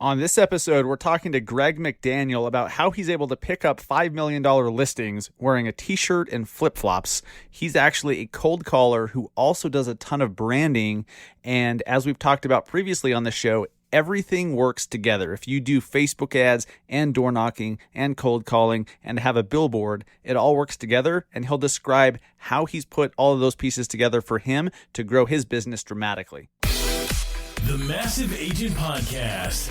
On this episode, we're talking to Greg McDaniel about how he's able to pick up $5 million listings wearing a t-shirt and flip-flops. He's actually a cold caller who also does a ton of branding. And as we've talked about previously on the show, everything works together. If you do Facebook ads and door knocking and cold calling and have a billboard, it all works together. And he'll describe how he's put all of those pieces together for him to grow his business dramatically. The Massive Agent Podcast,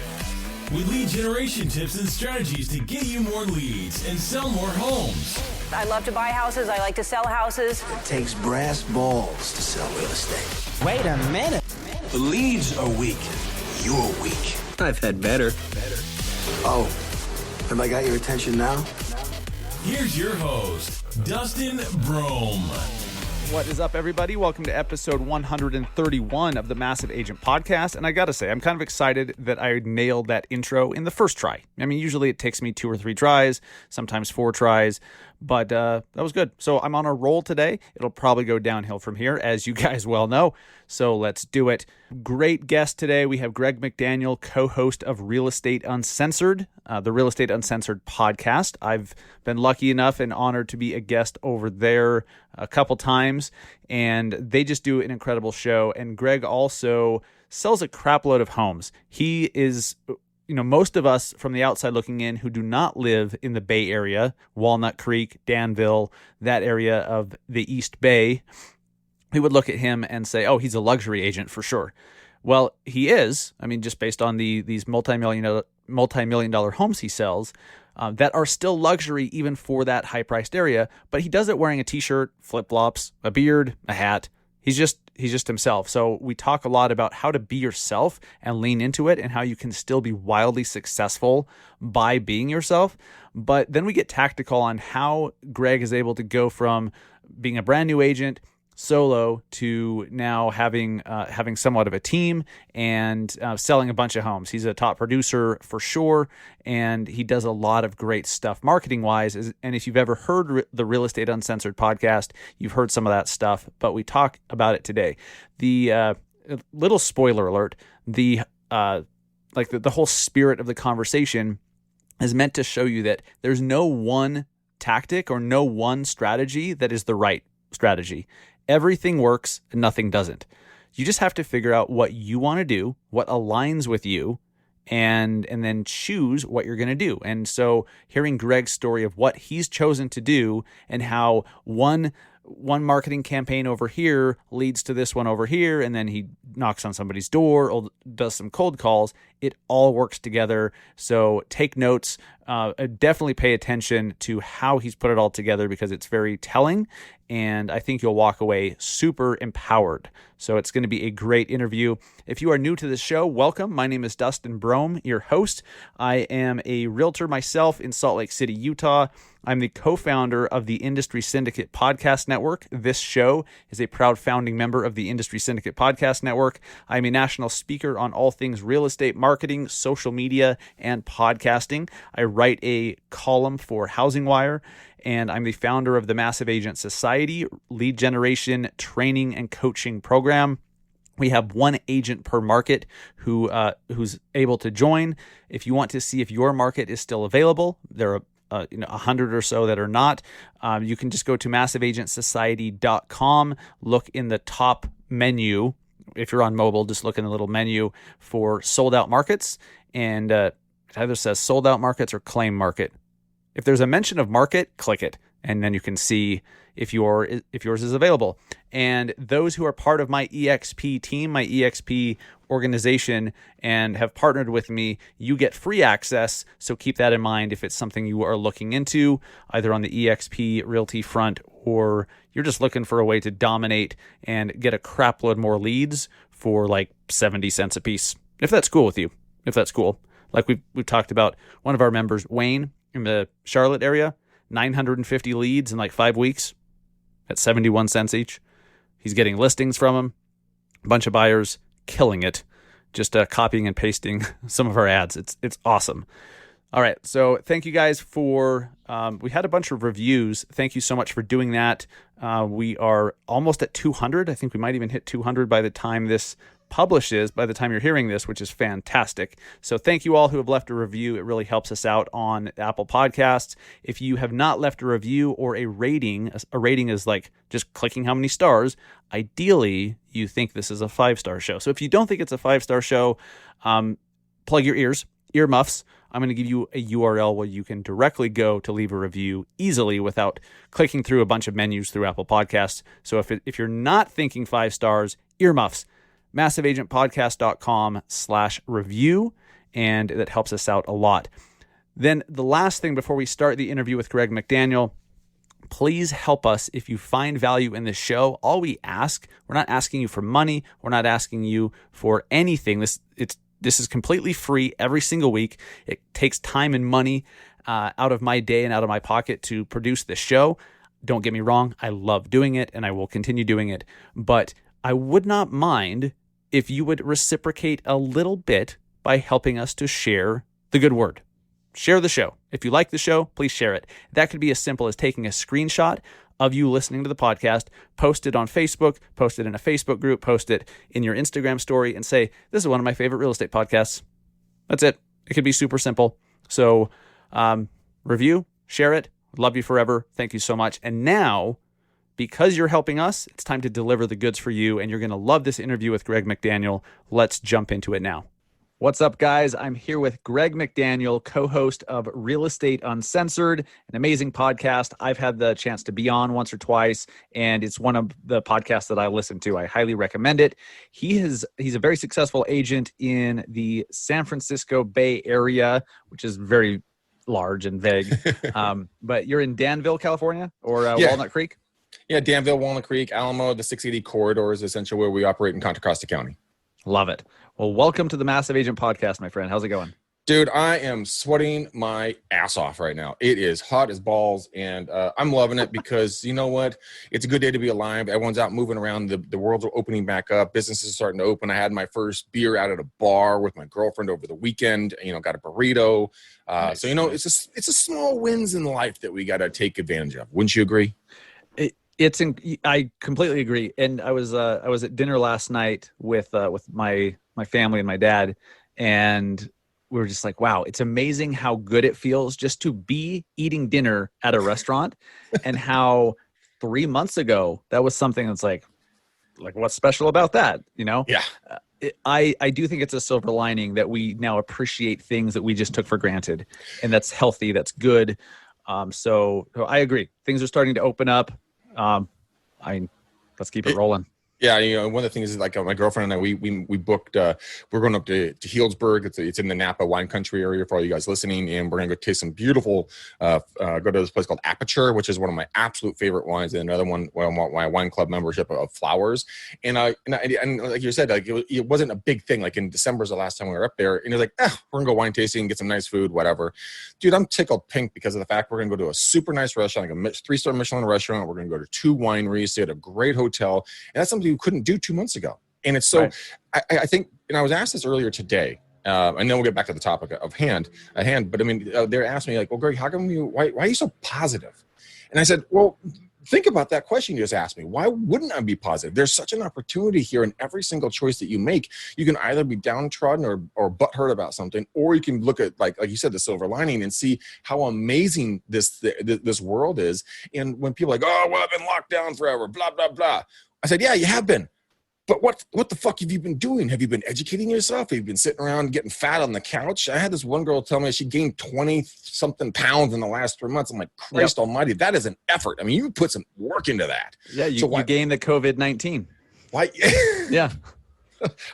with lead generation tips and strategies to get you more leads and sell more homes. I love to buy houses. I like to sell houses. It takes brass balls to sell real estate. Wait a minute. The leads are weak. You're weak. I've had better. Oh, have I got your attention now? Here's your host, Dustin Brohm. What is up, everybody? Welcome to episode 131 of the Massive Agent Podcast. And I got to say, I'm kind of excited that I nailed that intro in the first try. I mean, usually it takes me 2 or 3 tries, sometimes 4 tries, but that was good. So I'm on a roll today. It'll probably go downhill from here, as you guys well know. So let's do it. Great guest today. We have Greg McDaniel, co-host of Real Estate Uncensored, the Real Estate Uncensored podcast. I've been lucky enough and honored to be a guest over there a couple times, and they just do an incredible show. And Greg also sells a crap load of homes. He is, most of us from the outside looking in who do not live in the Bay Area, Walnut Creek, Danville, that area of the East Bay, we would look at him and say, oh, he's a luxury agent for sure. Well, he is. I mean, just based on these multi-million dollar homes he sells that are still luxury even for that high-priced area. But he does it wearing a t-shirt, flip-flops, a beard, a hat. He's just himself. So we talk a lot about how to be yourself and lean into it and how you can still be wildly successful by being yourself. But then we get tactical on how Greg is able to go from being a brand new agent solo to now having somewhat of a team and selling a bunch of homes. He's a top producer for sure, and he does a lot of great stuff marketing wise. And if you've ever heard the Real Estate Uncensored podcast, you've heard some of that stuff, but we talk about it today. The little spoiler alert, the whole spirit of the conversation is meant to show you that there's no one tactic or no one strategy that is the right strategy. Everything works and nothing doesn't. You just have to figure out what you want to do, what aligns with you, and then choose what you're going to do. And so hearing Greg's story of what he's chosen to do and how one marketing campaign over here leads to this one over here, and then he knocks on somebody's door or does some cold calls, it all works together. So take notes, definitely pay attention to how he's put it all together because it's very telling, and I think you'll walk away super empowered. So it's going to be a great interview. If you are new to the show, welcome. My name is Dustin Brohm, your host. I am a realtor myself in Salt Lake City, Utah. I'm the co-founder of the Industry Syndicate Podcast Network. This show is a proud founding member of the Industry Syndicate Podcast Network. I'm a national speaker on all things real estate marketing, social media, and podcasting. I write a column for Housing Wire, and I'm the founder of the Massive Agent Society lead generation training and coaching program. We have one agent per market who's able to join. If you want to see if your market is still available, there are 100 or so that are not. You can just go to massiveagentsociety.com, look in the top menu. If you're on mobile, just look in the little menu for sold out markets, and it either says sold out markets or claim market. If there's a mention of market, click it, and then you can see if yours is available. And those who are part of my EXP team, my EXP organization, and have partnered with me, you get free access. So keep that in mind if it's something you are looking into, either on the EXP Realty front, or you're just looking for a way to dominate and get a crap load more leads for like 70 cents a piece. If that's cool with you, if that's cool. Like we've talked about, one of our members, Wayne, in the Charlotte area, 950 leads in like 5 weeks at 71 cents each. He's getting listings from them, a bunch of buyers, killing it, just copying and pasting some of our ads. It's awesome. All right, so thank you guys for, we had a bunch of reviews. Thank you so much for doing that. We are almost at 200. I think we might even hit 200 by the time this publishes by the time you're hearing this, which is fantastic. So thank you all who have left a review. It really helps us out on Apple Podcasts. If you have not left a review or a rating is like just clicking how many stars. Ideally, you think this is a 5-star show. So if you don't think it's a 5-star show, plug your earmuffs. I'm going to give you a URL where you can directly go to leave a review easily without clicking through a bunch of menus through Apple Podcasts. So if you're not thinking 5 stars, earmuffs, massiveagentpodcast.com/review, and that helps us out a lot. Then the last thing before we start the interview with Greg McDaniel, please help us if you find value in this show. All we ask, we're not asking you for money. We're not asking you for anything. This is completely free every single week. It takes time and money out of my day and out of my pocket to produce this show. Don't get me wrong. I love doing it and I will continue doing it. But I would not mind if you would reciprocate a little bit by helping us to share the good word. Share the show. If you like the show, please share it. That could be as simple as taking a screenshot of you listening to the podcast, post it on Facebook, post it in a Facebook group, post it in your Instagram story, and say, this is one of my favorite real estate podcasts. That's it. It could be super simple. So review, share it. Love you forever. Thank you so much. And now, because you're helping us, it's time to deliver the goods for you, and you're going to love this interview with Greg McDaniel. Let's jump into it now. What's up, guys? I'm here with Greg McDaniel, co-host of Real Estate Uncensored, an amazing podcast I've had the chance to be on once or twice, and it's one of the podcasts that I listen to. I highly recommend it. He's a very successful agent in the San Francisco Bay Area, which is very large and vague. But you're in Danville, California, or Walnut Creek? Yeah, Danville, Walnut Creek, Alamo, the 680 corridor is essentially where we operate in Contra Costa County. Love it. Well, welcome to the Massive Agent Podcast, my friend. How's it going? Dude, I am sweating my ass off right now. It is hot as balls, and I'm loving it because, you know what? It's a good day to be alive. Everyone's out moving around. The world's opening back up. Businesses are starting to open. I had my first beer out at a bar with my girlfriend over the weekend. Got a burrito. Nice. So, it's a small wins in life that we got to take advantage of. Wouldn't you agree? I completely agree. And I was at dinner last night with my family and my dad, and we were just like, wow, it's amazing how good it feels just to be eating dinner at a restaurant, and how 3 months ago that was something that's like what's special about that? Yeah. I do think it's a silver lining that we now appreciate things that we just took for granted, and that's healthy, that's good. So I agree. Things are starting to open up. Let's keep it rolling. Yeah, one of the things is like my girlfriend and I, we booked. We're going up to Healdsburg. It's in the Napa wine country area for all you guys listening, and we're going to go taste some beautiful. Go to this place called Aperture, which is one of my absolute favorite wines, and another one, my wine club membership of Flowers. And like you said, like it wasn't a big thing. Like in December is the last time we were up there, and it was like, we're gonna go wine tasting, get some nice food, whatever. Dude, I'm tickled pink because of the fact we're gonna go to a super nice restaurant, like a 3-star Michelin restaurant. We're gonna go to 2 wineries, stay at a great hotel, and that's something you couldn't do 2 months ago. And it's so, right. I think, and I was asked this earlier today, and then we'll get back to the topic at hand. But I mean, they're asking me like, well, Greg, how come why are you so positive? And I said, well, think about that question you just asked me. Why wouldn't I be positive? There's such an opportunity here in every single choice that you make. You can either be downtrodden or butthurt about something, or you can look at, like you said, the silver lining and see how amazing this world is. And when people are like, oh, well, I've been locked down forever, blah, blah, blah. I said, yeah, you have been. But what the fuck have you been doing? Have you been educating yourself? Have you been sitting around getting fat on the couch? I had this one girl tell me she gained 20-something pounds in the last 3 months. I'm like, Christ almighty, that is an effort. I mean, you put some work into that. Yeah, you gained the COVID-19. Why? Yeah.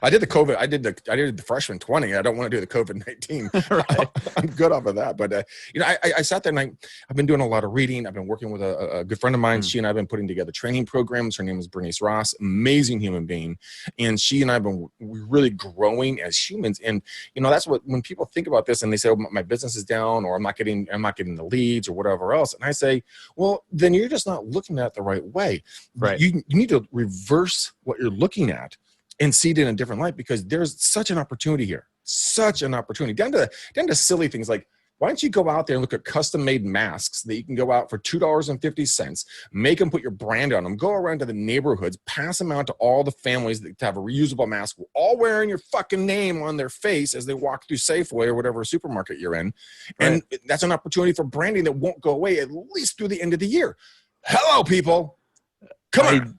I did the COVID. I did the freshman 20. I don't want to do the COVID-19. Right. I'm good off of that. But, I sat there and I've been doing a lot of reading. I've been working with a good friend of mine. She and I have been putting together training programs. Her name is Bernice Ross, amazing human being. And she and I have been really growing as humans. And, that's what, when people think about this and they say, oh, my business is down, or I'm not getting the leads or whatever else. And I say, well, then you're just not looking at it the right way. Right. You need to reverse what you're looking at and see it in a different light, because there's such an opportunity here, such an opportunity, down to silly things like Why don't you go out there and look at custom-made masks that you can go out for $2.50, make them, put your brand on them, go around to the neighborhoods, pass them out to all the families that have a reusable mask, all wearing your fucking name on their face as they walk through Safeway or whatever supermarket you're in. And that's an opportunity for branding that won't go away at least through the end of the year. Hello, people. Come on.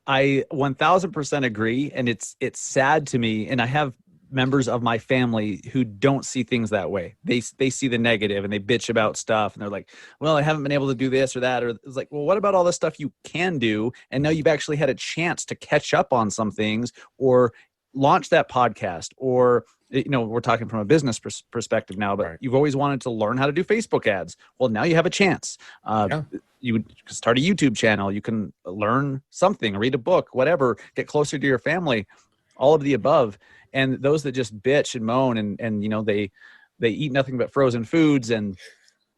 I 1000% agree. And it's sad to me. And I have members of my family who don't see things that way. They see the negative and they bitch about stuff. And they're like, well, I haven't been able to do this or that. Or it's like, well, what about all the stuff you can do? And now you've actually had a chance to catch up on some things or launch that podcast, or, we're talking from a business perspective now, but you've always wanted to learn how to do Facebook ads. Well, now you have a chance. You would start a YouTube channel. You can learn something, read a book, whatever, get closer to your family, all of the above. And those that just bitch and moan and they eat nothing but frozen foods and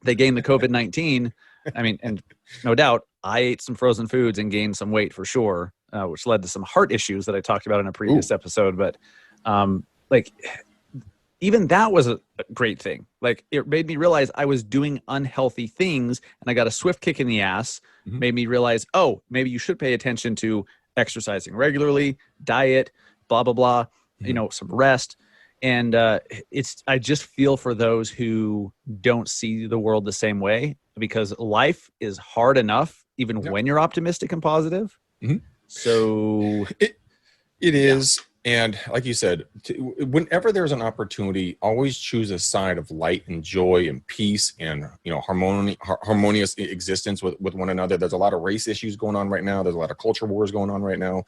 they gain the COVID-19. I mean, and no doubt I ate some frozen foods and gained some weight for sure, which led to some heart issues that I talked about in a previous episode. But even that was a great thing. Like, it made me realize I was doing unhealthy things and I got a swift kick in the ass, made me realize, oh, maybe you should pay attention to exercising regularly, diet, blah, blah, blah, some rest. And I just feel for those who don't see the world the same way, because life is hard enough, even when you're optimistic and positive. So it is. And like you said, whenever there's an opportunity, always choose a side of light and joy and peace and, harmonious existence with one another. There's a lot of race issues going on right now. There's a lot of culture wars going on right now.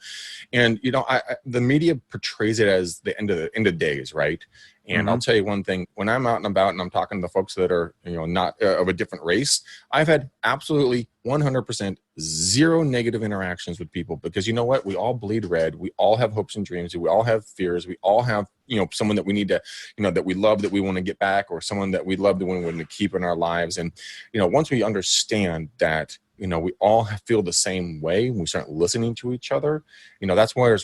And, the media portrays it as the end of days, right? And I'll tell you one thing, when I'm out and about and I'm talking to the folks that are, not of a different race, I've had absolutely 100% zero negative interactions with people, because you know what? We all bleed red. We all have hopes and dreams. We all have fears. We all have, someone that we need to, that we love, that we want to get back, or someone that we love that we want to keep in our lives. And, once we understand that, we all feel the same way, when we start listening to each other, that's where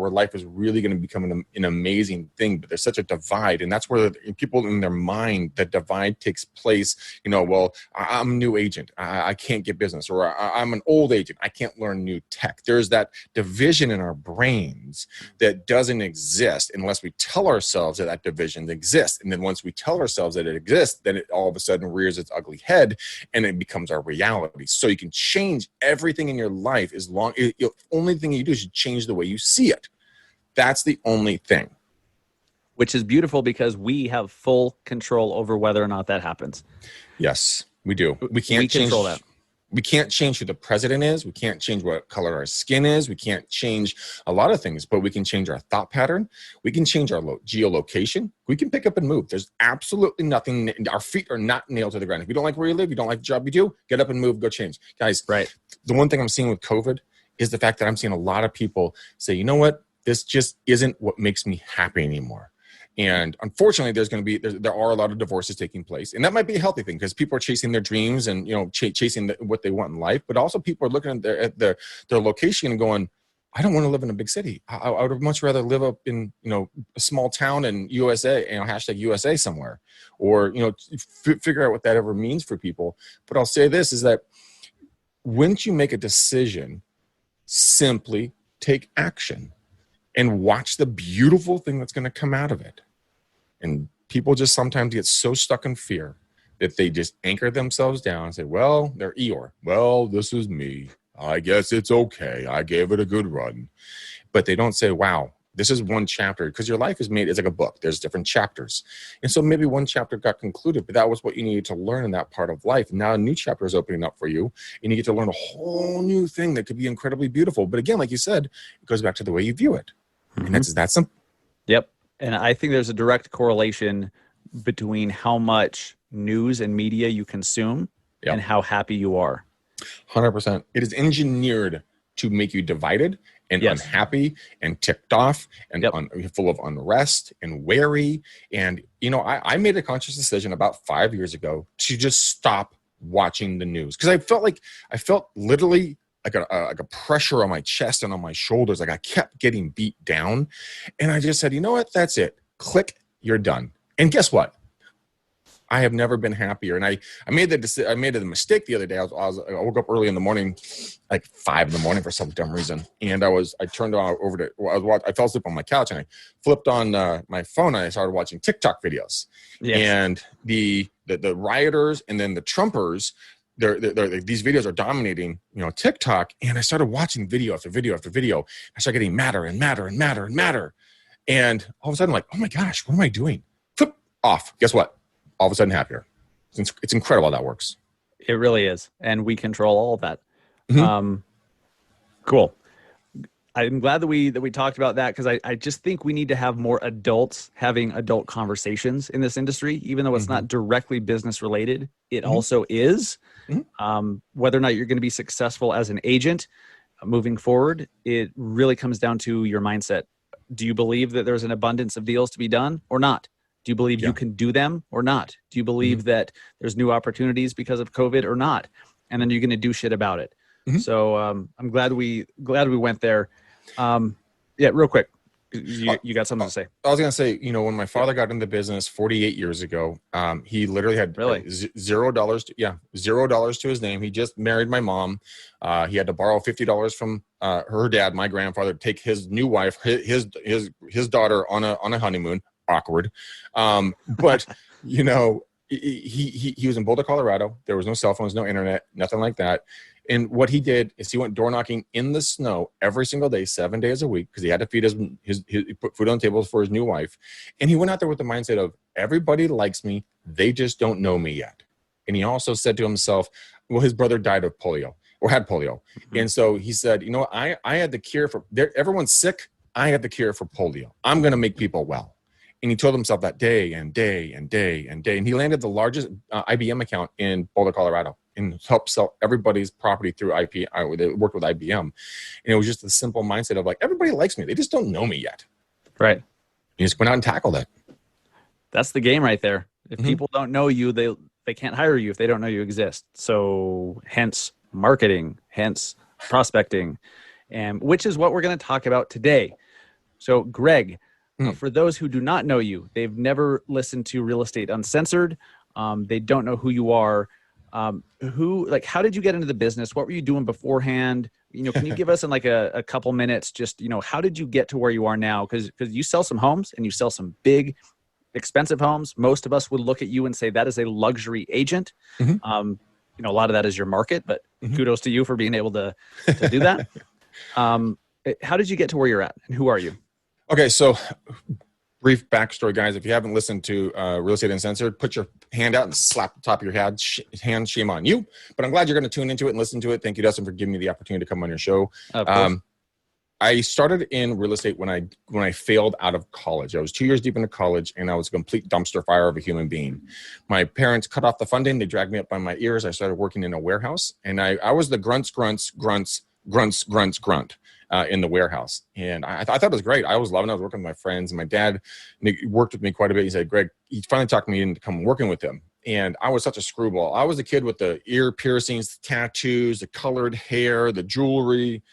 life is really going to become an amazing thing. But there's such a divide, and that's where people in their mind, that divide takes place. Well, I'm a new agent, I can't get business, or I'm an old agent, I can't learn new tech. There's that division in our brains that doesn't exist unless we tell ourselves that division exists. And then once we tell ourselves that it exists, then it all of a sudden rears its ugly head and it becomes our reality. So you can change everything in your life the only thing you do is you change the way you see it. That's the only thing. Which is beautiful, because we have full control over whether or not that happens. Yes, we do. We can't control that. We can't change who the president is. We can't change what color our skin is. We can't change a lot of things, but we can change our thought pattern. We can change our geolocation. We can pick up and move. There's absolutely nothing. Our feet are not nailed to the ground. If you don't like where you live, you don't like the job you do, get up and move, go change. Guys, right. The one thing I'm seeing with COVID is the fact that I'm seeing a lot of people say, you know what? This just isn't what makes me happy anymore. And unfortunately, there are a lot of divorces taking place, and that might be a healthy thing, because people are chasing their dreams and chasing what they want in life. But also, people are looking at their location and going, I don't want to live in a big city. I would much rather live up in a small town in USA, hashtag USA somewhere, or figure out what that ever means for people. But I'll say this, is that once you make a decision, simply take action and watch the beautiful thing that's going to come out of it. And people just sometimes get so stuck in fear that they just anchor themselves down and say, well, they're Eeyore. Well, this is me. I guess it's okay. I gave it a good run. But they don't say, wow, this is one chapter, because your life is made, it's like a book. There's different chapters. And so maybe one chapter got concluded, but that was what you needed to learn in that part of life. Now a new chapter is opening up for you, and you get to learn a whole new thing that could be incredibly beautiful. But again, like you said, it goes back to the way you view it. And that's simple. Yep. And I think there's a direct correlation between how much news and media you consume and how happy you are. 100%. It is engineered to make you divided and unhappy and ticked off and full of unrest and wary. And, I made a conscious decision about 5 years ago to just stop watching the news, because I felt literally like a pressure on my chest and on my shoulders. Like I kept getting beat down. And I just said, you know what? That's it. Click, you're done. And guess what? I have never been happier. And I made the mistake the other day. I woke up early in the morning, like 5 in the morning for some dumb reason. And I turned over to, I fell asleep on my couch and I flipped on my phone and I started watching TikTok videos. Yes. And the rioters and then the Trumpers, these videos are dominating, TikTok. And I started watching video after video after video. I started getting madder and madder and madder and madder. And all of a sudden, I'm like, oh my gosh, what am I doing? Flip off. Guess what? All of a sudden happier. It's incredible how that works. It really is. And we control all of that. Mm-hmm. Cool. I'm glad that we talked about that, because I just think we need to have more adults having adult conversations in this industry, even though it's not directly business related. It also is. Whether or not you're going to be successful as an agent moving forward, it really comes down to your mindset. Do you believe that there's an abundance of deals to be done or not? Do you believe you can do them or not? Do you believe that there's new opportunities because of COVID or not? And then you're going to do shit about it. So I'm glad we went there. Real quick. You got something to say? I was going to say, when my father got into business 48 years ago, he literally had $0 to his name. He just married my mom. He had to borrow $50 from her dad, my grandfather, to take his new wife, his daughter on a honeymoon. Awkward. But he was in Boulder, Colorado. There was no cell phones, no internet, nothing like that. And what he did is he went door knocking in the snow every single day, 7 days a week, because he had to feed he put food on the table for his new wife. And he went out there with the mindset of, everybody likes me, they just don't know me yet. And he also said to himself, well, his brother died of polio or had polio. And so he said, I had the cure for, everyone's sick. I had the cure for polio. I'm going to make people well. And he told himself that day and day and day and day. And he landed the largest IBM account in Boulder, Colorado, and helped sell everybody's property through IP. They worked with IBM. And it was just a simple mindset of like, everybody likes me. They just don't know me yet. Right. You just went out and tackled it. That's the game right there. If people don't know you, they can't hire you if they don't know you exist. So hence marketing, hence prospecting, and which is what we're going to talk about today. So Greg, for those who do not know you, they've never listened to Real Estate Uncensored. They don't know who you are. How did you get into the business? What were you doing beforehand? Can you give us in like a couple minutes, just, how did you get to where you are now? Because you sell some homes and you sell some big, expensive homes. Most of us would look at you and say that is a luxury agent. A lot of that is your market, but kudos to you for being able to do that. How did you get to where you're at, and who are you? Okay, so brief backstory, guys. If you haven't listened to Real Estate Uncensored, put your hand out and slap the top of your head. Shame on you. But I'm glad you're going to tune into it and listen to it. Thank you, Dustin, for giving me the opportunity to come on your show. I started in real estate when I failed out of college. I was 2 years deep into college, and I was a complete dumpster fire of a human being. My parents cut off the funding. They dragged me up by my ears. I started working in a warehouse, and I was the grunt in the warehouse. And I thought it was great. I was loving it. I was working with my friends, and my dad worked with me quite a bit. He said, Greg, he finally talked me into come working with him. And I was such a screwball. I was the kid with the ear piercings, the tattoos, the colored hair, the jewelry.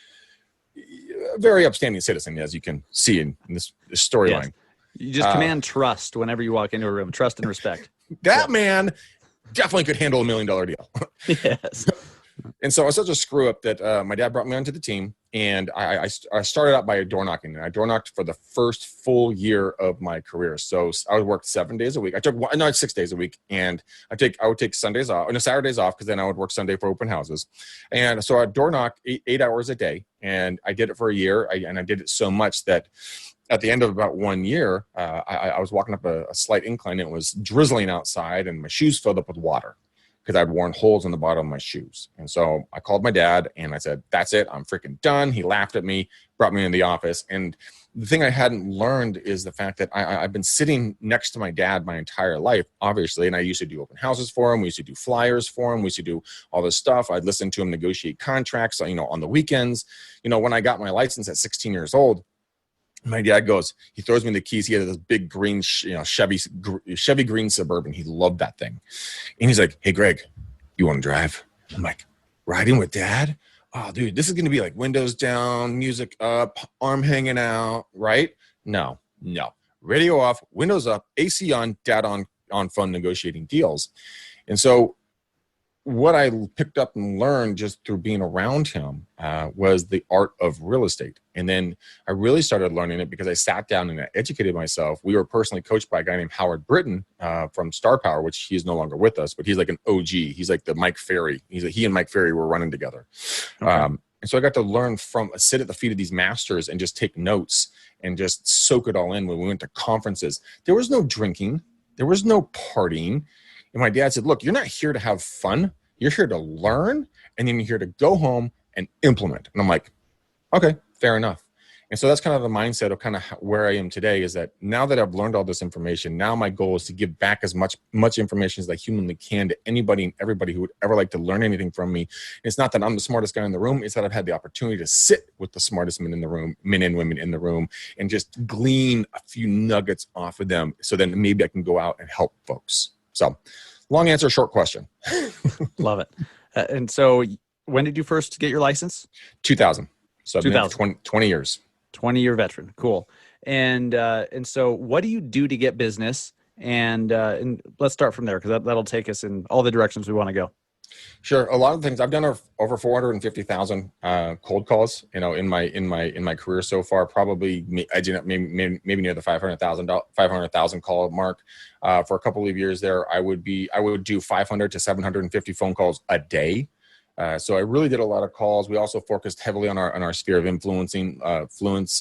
A very upstanding citizen, as you can see in this storyline. Yes. You just command trust whenever you walk into a room. Trust and respect. That man definitely could handle $1 million deal. Yes. And so I was such a screw up that my dad brought me onto the team, and I started out by door knocking, and I door knocked for the first full year of my career. So I worked 7 days a week. I took 6 days a week, and I would take Sundays off, Saturdays off, because then I would work Sunday for open houses. And so I'd door knock 8 hours a day, and I did it for a year, and I did it so much that at the end of about 1 year, I was walking up a slight incline, and it was drizzling outside, and my shoes filled up with water, because I'd worn holes in the bottom of my shoes. And so I called my dad and I said, that's it. I'm freaking done. He laughed at me, brought me in the office. And the thing I hadn't learned is the fact that I've been sitting next to my dad my entire life, obviously. And I used to do open houses for him. We used to do flyers for him. We used to do all this stuff. I'd listen to him negotiate contracts, on the weekends. When I got my license at 16 years old, my dad he throws me the keys. He had this big green, Chevy green Suburban. He loved that thing. And he's like, hey, Greg, you want to drive? I'm like, riding with dad? Oh, dude, this is going to be like windows down, music up, arm hanging out, right? No. Radio off, windows up, AC on, dad on on phone negotiating deals. And so what I picked up and learned just through being around him was the art of real estate. And then I really started learning it because I sat down and I educated myself. We were personally coached by a guy named Howard Britton from Star Power, which he is no longer with us, but he's like an OG. He's like the Mike Ferry. He and Mike Ferry were running together. Okay. And so I got to learn sit at the feet of these masters and just take notes and just soak it all in when we went to conferences. There was no drinking. There was no partying. And my dad said, look, you're not here to have fun. You're here to learn, and then you're here to go home and implement. And I'm like, okay, fair enough. And so that's kind of the mindset of kind of where I am today, is that now that I've learned all this information, now my goal is to give back as much information as I humanly can to anybody and everybody who would ever like to learn anything from me. And it's not that I'm the smartest guy in the room. It's that I've had the opportunity to sit with the smartest men in the room, men and women in the room, and just glean a few nuggets off of them so then maybe I can go out and help folks. So long answer, short question. Love it. And so when did you first get your license? 2000. So I've been there for 20 years. 20-year veteran. Cool. And so what do you do to get business? And let's start from there, because that'll take us in all the directions we want to go. Sure. A lot of things I've done are over 450,000 cold calls, in my career so far. Probably maybe near the 500,000 call mark. For a couple of years there, I would do 500 to 750 phone calls a day. So I really did a lot of calls. We also focused heavily on our sphere of influence,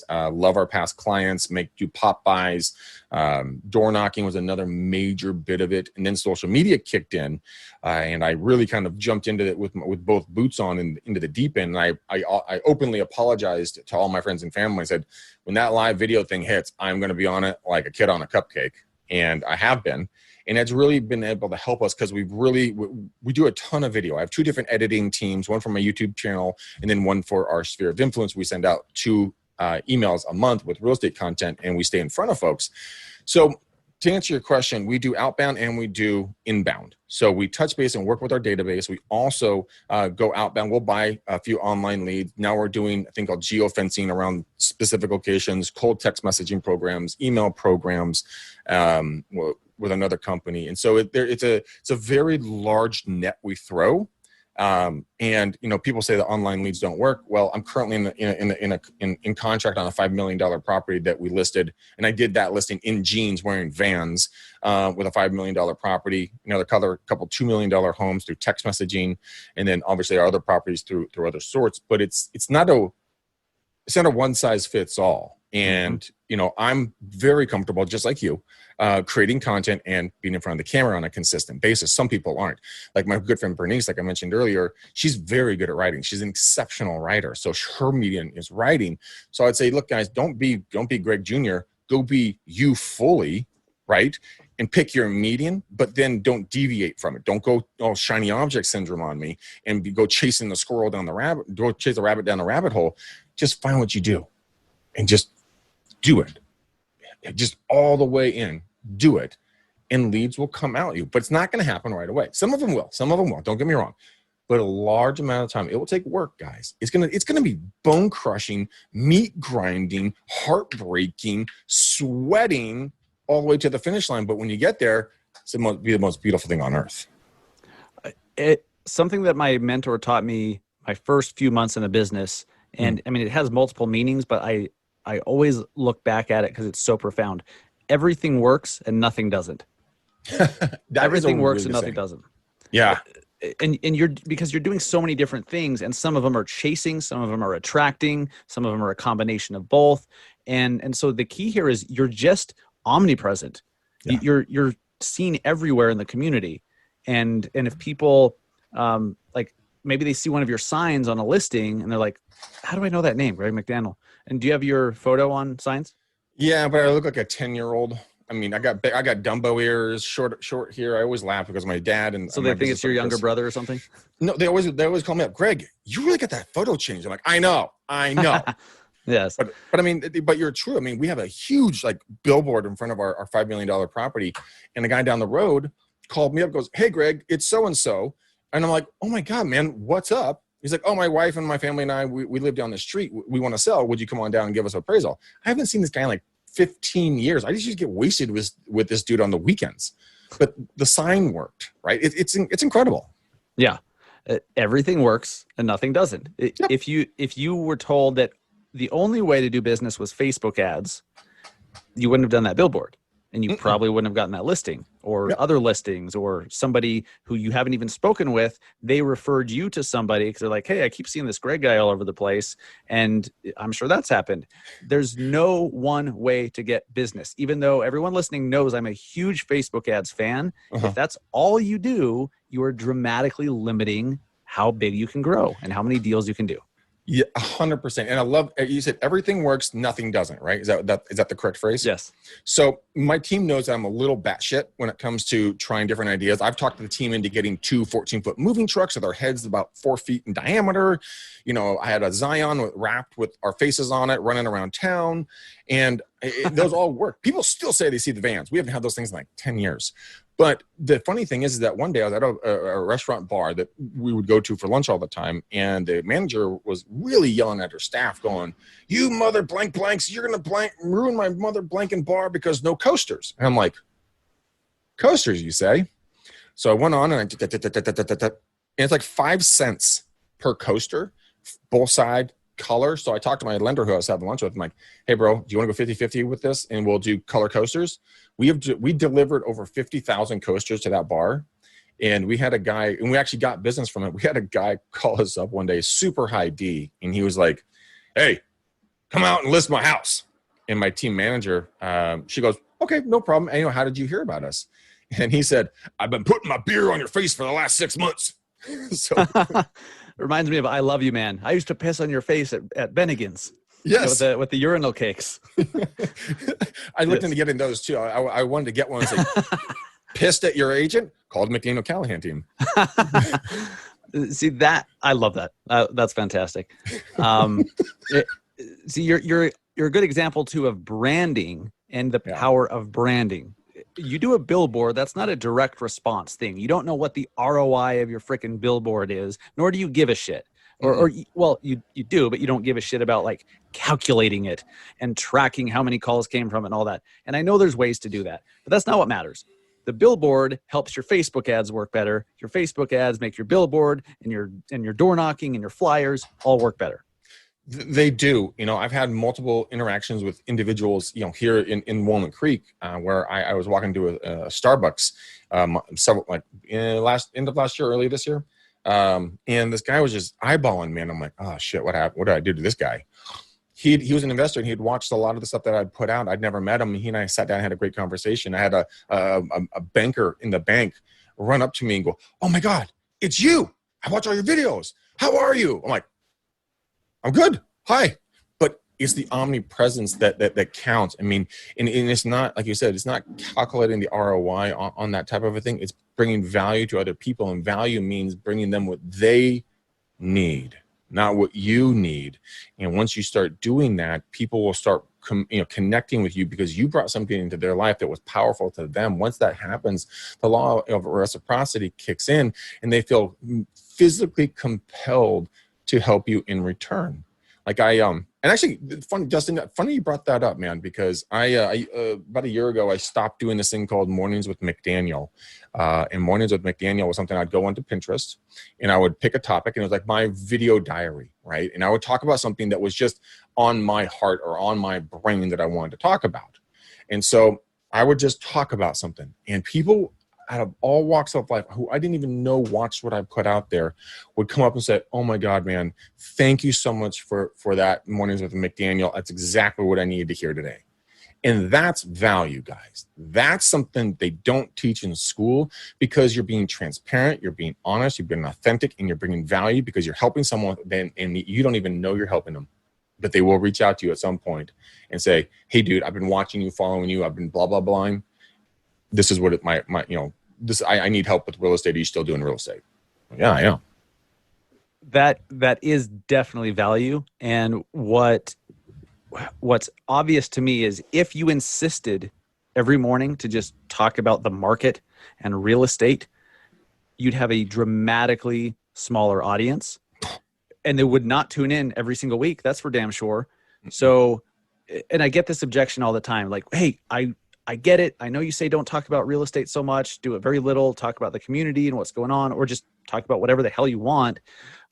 love our past clients, do pop buys. Door knocking was another major bit of it. And then social media kicked in. And I really kind of jumped into it with both boots on and into the deep end. And I openly apologized to all my friends and family. I said, when that live video thing hits, I'm going to be on it like a kid on a cupcake. And I have been. And it's really been able to help us because we do a ton of video. I have two different editing teams, one for my YouTube channel and then one for our sphere of influence. We send out 2 emails a month with real estate content, and we stay in front of folks. So to answer your question, we do outbound and we do inbound. So we touch base and work with our database. We also go outbound. We'll buy a few online leads. Now we're doing a thing called geofencing around specific locations, cold text messaging programs, email programs, with another company. And so it's a very large net we throw. And people say that online leads don't work. Well, I'm currently in contract on a $5 million property that we listed, and I did that listing in jeans, wearing Vans, with a $5 million property. Another couple $2 million homes through text messaging, and then obviously our other properties through other sorts. But it's not a one size fits all. And I'm very comfortable, just like you, creating content and being in front of the camera on a consistent basis. Some people aren't. Like my good friend Bernice, like I mentioned earlier, she's very good at writing. She's an exceptional writer. So her medium is writing. So I'd say, look, guys, don't be Greg Jr. Go be you fully, right? And pick your median, but then don't deviate from it. Don't go shiny object syndrome on me and go chasing the squirrel go chase the rabbit down the rabbit hole. Just find what you do and just do it. Just all the way in. Do it, and leads will come out you. But it's not going to happen right away. Some of them will. Some of them won't. Don't get me wrong. But a large amount of time, it will take work, guys. It's gonna be bone crushing, meat grinding, heartbreaking, sweating all the way to the finish line. But when you get there, it's be the most beautiful thing on earth. Something that my mentor taught me my first few months in the business, and I mean, it has multiple meanings, but I always look back at it because it's so profound. Everything works and nothing doesn't. Everything works and nothing doesn't. Yeah. And because you're doing so many different things, and some of them are chasing, some of them are attracting, some of them are a combination of both. And so the key here is you're just omnipresent. Yeah. You're seen everywhere in the community. And if people like maybe they see one of your signs on a listing and they're like, how do I know that name, Greg McDaniel? And do you have your photo on signs? Yeah, but I look like a 10-year-old. I mean, I got Dumbo ears, short hair. I always laugh because my dad and so they think it's your younger brother or something. No, they always call me up, Greg. You really got that photo changed. I'm like, I know. Yes, but I mean, but you're true. I mean, we have a huge billboard in front of our $5 million property, and the guy down the road called me up, goes, "Hey, Greg, it's so and so," and I'm like, "Oh my God, man, what's up?" He's like, "Oh, my wife and my family and I, we live down the street. We want to sell. Would you come on down and give us an appraisal?" I haven't seen this guy in 15 years. I just used to get wasted with this dude on the weekends. but the sign worked, right? It's incredible. Yeah. Everything works and nothing doesn't. Yep. If you were told that the only way to do business was Facebook ads, you wouldn't have done that billboard, and you probably wouldn't have gotten that listing or other listings, or somebody who you haven't even spoken with, they referred you to somebody because they're like, hey, I keep seeing this Greg guy all over the place. And I'm sure that's happened. There's no one way to get business, even though everyone listening knows I'm a huge Facebook ads fan. If that's all you do, you are dramatically limiting how big you can grow and how many deals you can do. Yeah, 100%. And I love, you said everything works, nothing doesn't, right? Is that the correct phrase? Yes. So my team knows that I'm a little batshit when it comes to trying different ideas. I've talked the team into getting 2 14-foot moving trucks with our heads about 4 feet in diameter. You know, I had a Zion wrapped with our faces on it, running around town. And those all work. People still say they see the vans. We haven't had those things in like 10 years. But the funny thing is that one day I was at a restaurant bar that we would go to for lunch all the time, and the manager was really yelling at her staff going, you mother blank blanks, you're going to ruin my mother blanking bar because no coasters. And I'm like, coasters, you say? So I went on and and it's like 5 cents per coaster, both side color. So I talked to my lender who I was having lunch with. I'm like, hey, bro, do you want to go 50-50 with this? And we'll do color coasters. We delivered over 50,000 coasters to that bar. And we had a guy, and we actually got business from it. We had a guy call us up one day, super high D. And he was like, hey, come out and list my house. And my team manager, she goes, okay, no problem. And, how did you hear about us? And he said, I've been putting my beer on your face for the last 6 months. So reminds me of I Love You Man. I used to piss on your face at Bennigan's. Yes. With the urinal cakes. I looked into getting those too. I wanted to get one. It's like, pissed at your agent? Called McDaniel Callahan team. See that? I love that. That's fantastic. See, you're a good example too of branding and the power of branding. You do a billboard, that's not a direct response thing. You don't know what the ROI of your freaking billboard is, nor do you give a shit. Or well, you do, but you don't give a shit about like calculating it and tracking how many calls came from it and all that. And I know there's ways to do that, but that's not what matters. The billboard helps your Facebook ads work better. Your Facebook ads make your billboard and your door knocking and your flyers all work better. They do. I've had multiple interactions with individuals, here in Walnut Creek, where I was walking to a Starbucks, several end of last year, early this year. And this guy was just eyeballing me, and I'm like, oh shit, what happened? What did I do to this guy? He was an investor, and he'd watched a lot of the stuff that I'd put out. I'd never met him. He and I sat down and had a great conversation. I had a banker in the bank run up to me and go, oh my God, it's you. I watch all your videos. How are you? I'm like, I'm good. Hi. But it's the omnipresence that counts. I mean, and it's not, like you said, it's not calculating the ROI on that type of a thing. It's bringing value to other people, and value means bringing them what they need, not what you need. And once you start doing that, people will start connecting with you because you brought something into their life that was powerful to them. Once that happens, the law of reciprocity kicks in, and they feel physically compelled to help you in return. Like and actually, funny, Dustin, funny you brought that up, man, because I about a year ago, I stopped doing this thing called Mornings with McDaniel. And Mornings with McDaniel was something I'd go onto Pinterest, and I would pick a topic, and it was like my video diary, right? And I would talk about something that was just on my heart or on my brain that I wanted to talk about. And so I would just talk about something, and people out of all walks of life who I didn't even know watched what I put out there would come up and say, oh my God, man, thank you so much for that Mornings with McDaniel. That's exactly what I needed to hear today. And that's value, guys. That's something they don't teach in school, because you're being transparent, you're being honest, you're being authentic, and you're bringing value because you're helping someone and you don't even know you're helping them. But they will reach out to you at some point and say, hey, dude, I've been watching you, following you. I've been blah, blah, blah. This is what I need help with real estate. Are you still doing real estate? Yeah, I am. That is definitely value. And what's obvious to me is if you insisted every morning to just talk about the market and real estate, you'd have a dramatically smaller audience, and they would not tune in every single week. That's for damn sure. So, and I get this objection all the time. Like, hey, I I get it. I know you say don't talk about real estate so much, do it very little, talk about the community and what's going on, or just talk about whatever the hell you want.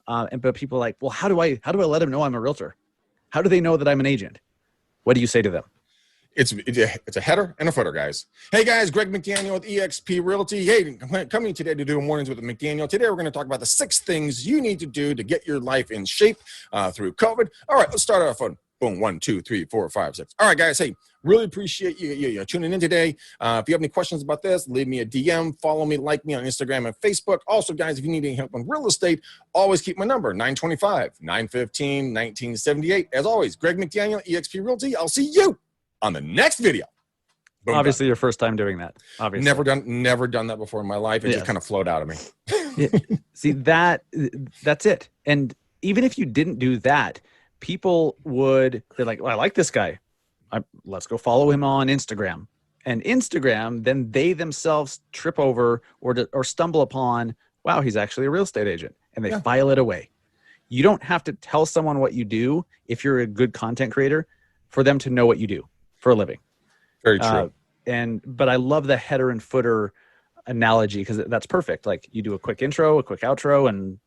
But people are like, well, how do I let them know I'm a realtor? How do they know that I'm an agent? What do you say to them? It's a header and a footer, guys. Hey, guys, Greg McDaniel with eXp Realty. Hey, coming today to do Mornings with McDaniel. Today, we're going to talk about the 6 things you need to do to get your life in shape through COVID. All right, let's start off on boom, 1, 2, 3, 4, 5, 6. All right, guys. Hey, really appreciate you tuning in today. If you have any questions about this, leave me a DM, follow me, like me on Instagram and Facebook. Also, guys, if you need any help on real estate, always keep my number, 925-915-1978. As always, Greg McDaniel, eXp Realty. I'll see you on the next video. Boom, obviously, done. your first time doing that. Obviously, never done that before in my life. It just kind of flowed out of me. See, that's it. And even if you didn't do that, people they're like, well, I like this guy. Let's go follow him on Instagram. And Instagram, then they themselves trip over or stumble upon, wow, he's actually a real estate agent. And they file it away. You don't have to tell someone what you do if you're a good content creator for them to know what you do for a living. Very true. But I love the header and footer analogy because that's perfect. Like you do a quick intro, a quick outro, and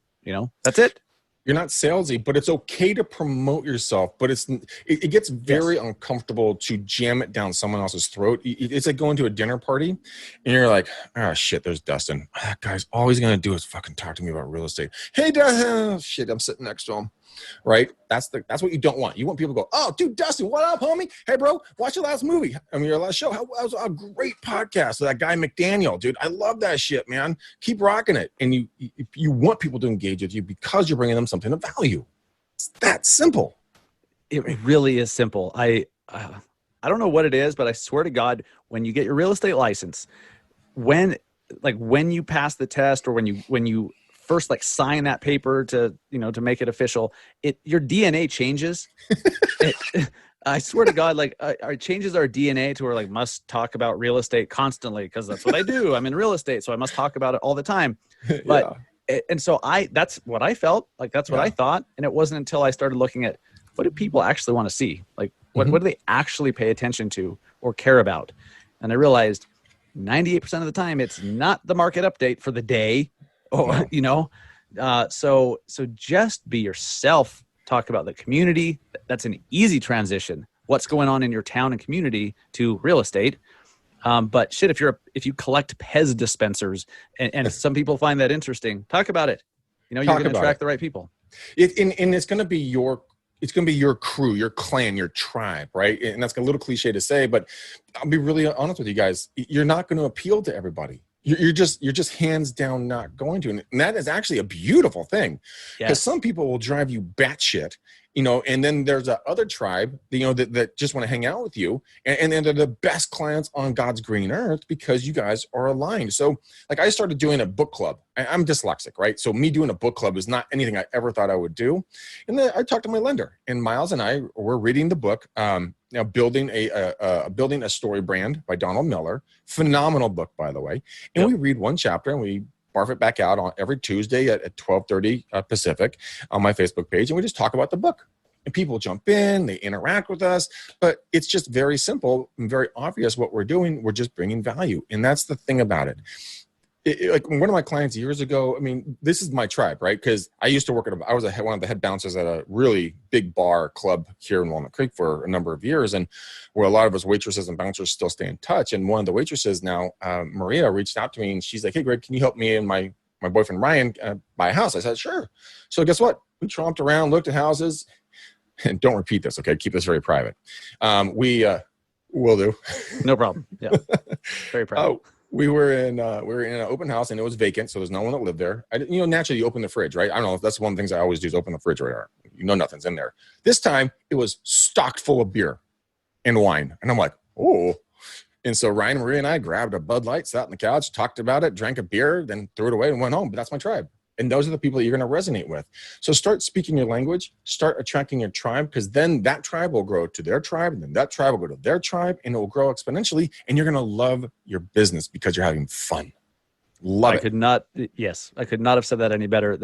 that's it. You're not salesy, but it's okay to promote yourself. But it gets very uncomfortable to jam it down someone else's throat. It's like going to a dinner party and you're like, oh shit, there's Dustin. That guy's all he's going to do is fucking talk to me about real estate. Hey, Dustin. Shit, I'm sitting next to him. Right? That's what you don't want. You want people to go, oh, dude, Dustin, what up, homie? Hey, bro, watch your last movie. Your last show. That was a great podcast with that guy McDaniel, dude. I love that shit, man. Keep rocking it. And you want people to engage with you because you're bringing them something of value. It's that simple. It really is simple. I don't know what it is, but I swear to God, when you get your real estate license, when you pass the test or when you first sign that paper to make it official, your DNA changes. I swear to God, it changes our DNA to where must talk about real estate constantly because that's what I do. I'm in real estate, so I must talk about it all the time. But and so that's what I felt like. That's what I thought, and it wasn't until I started looking at what do people actually want to see, what do they actually pay attention to or care about, and I realized 98% of the time it's not the market update for the day. Or, so just be yourself, talk about the community. That's an easy transition. What's going on in your town and community to real estate. But shit, if you collect Pez dispensers and some people find that interesting, talk about it. You're going to attract the right people. And it's going to be your crew, your clan, your tribe, right? And that's a little cliche to say, but I'll be really honest with you guys. You're not going to appeal to everybody. You're just hands down not going to. And that is actually a beautiful thing because some people will drive you batshit, and then there's a other tribe, that just want to hang out with you. And they're the best clients on God's green earth because you guys are aligned. So I started doing a book club. I'm dyslexic, right? So me doing a book club is not anything I ever thought I would do. And then I talked to my lender, and Miles and I were reading the book, building a story brand by Donald Miller. Phenomenal book, by the way. And we read one chapter and we barf it back out on every Tuesday at 12:30 Pacific on my Facebook page. And we just talk about the book. And people jump in, they interact with us, but it's just very simple and very obvious what we're doing. We're just bringing value. And that's the thing about it. One of my clients years ago, this is my tribe, right? Because I used to work I was one of the head bouncers at a really big bar club here in Walnut Creek for a number of years, and where a lot of us waitresses and bouncers still stay in touch. And one of the waitresses now, Maria, reached out to me and she's like, "Hey, Greg, can you help me and my boyfriend Ryan buy a house?" I said, "Sure." So guess what? We tromped around, looked at houses, and don't repeat this, okay? Keep this very private. We will do. No problem. Yeah, very private. We were in an open house and it was vacant, so there's no one that lived there. Naturally you open the fridge, right? I don't know if that's one of the things I always do is open the refrigerator. Nothing's in there. This time it was stocked full of beer and wine, and I'm like, oh. And so Ryan, Maria, and I grabbed a Bud Light, sat on the couch, talked about it, drank a beer, then threw it away and went home. But that's my tribe. And those are the people that you're going to resonate with. So start speaking your language, start attracting your tribe, because then that tribe will grow to their tribe, and then that tribe will go to their tribe, and it will grow exponentially, and you're going to love your business because you're having fun. I could not have said that any better.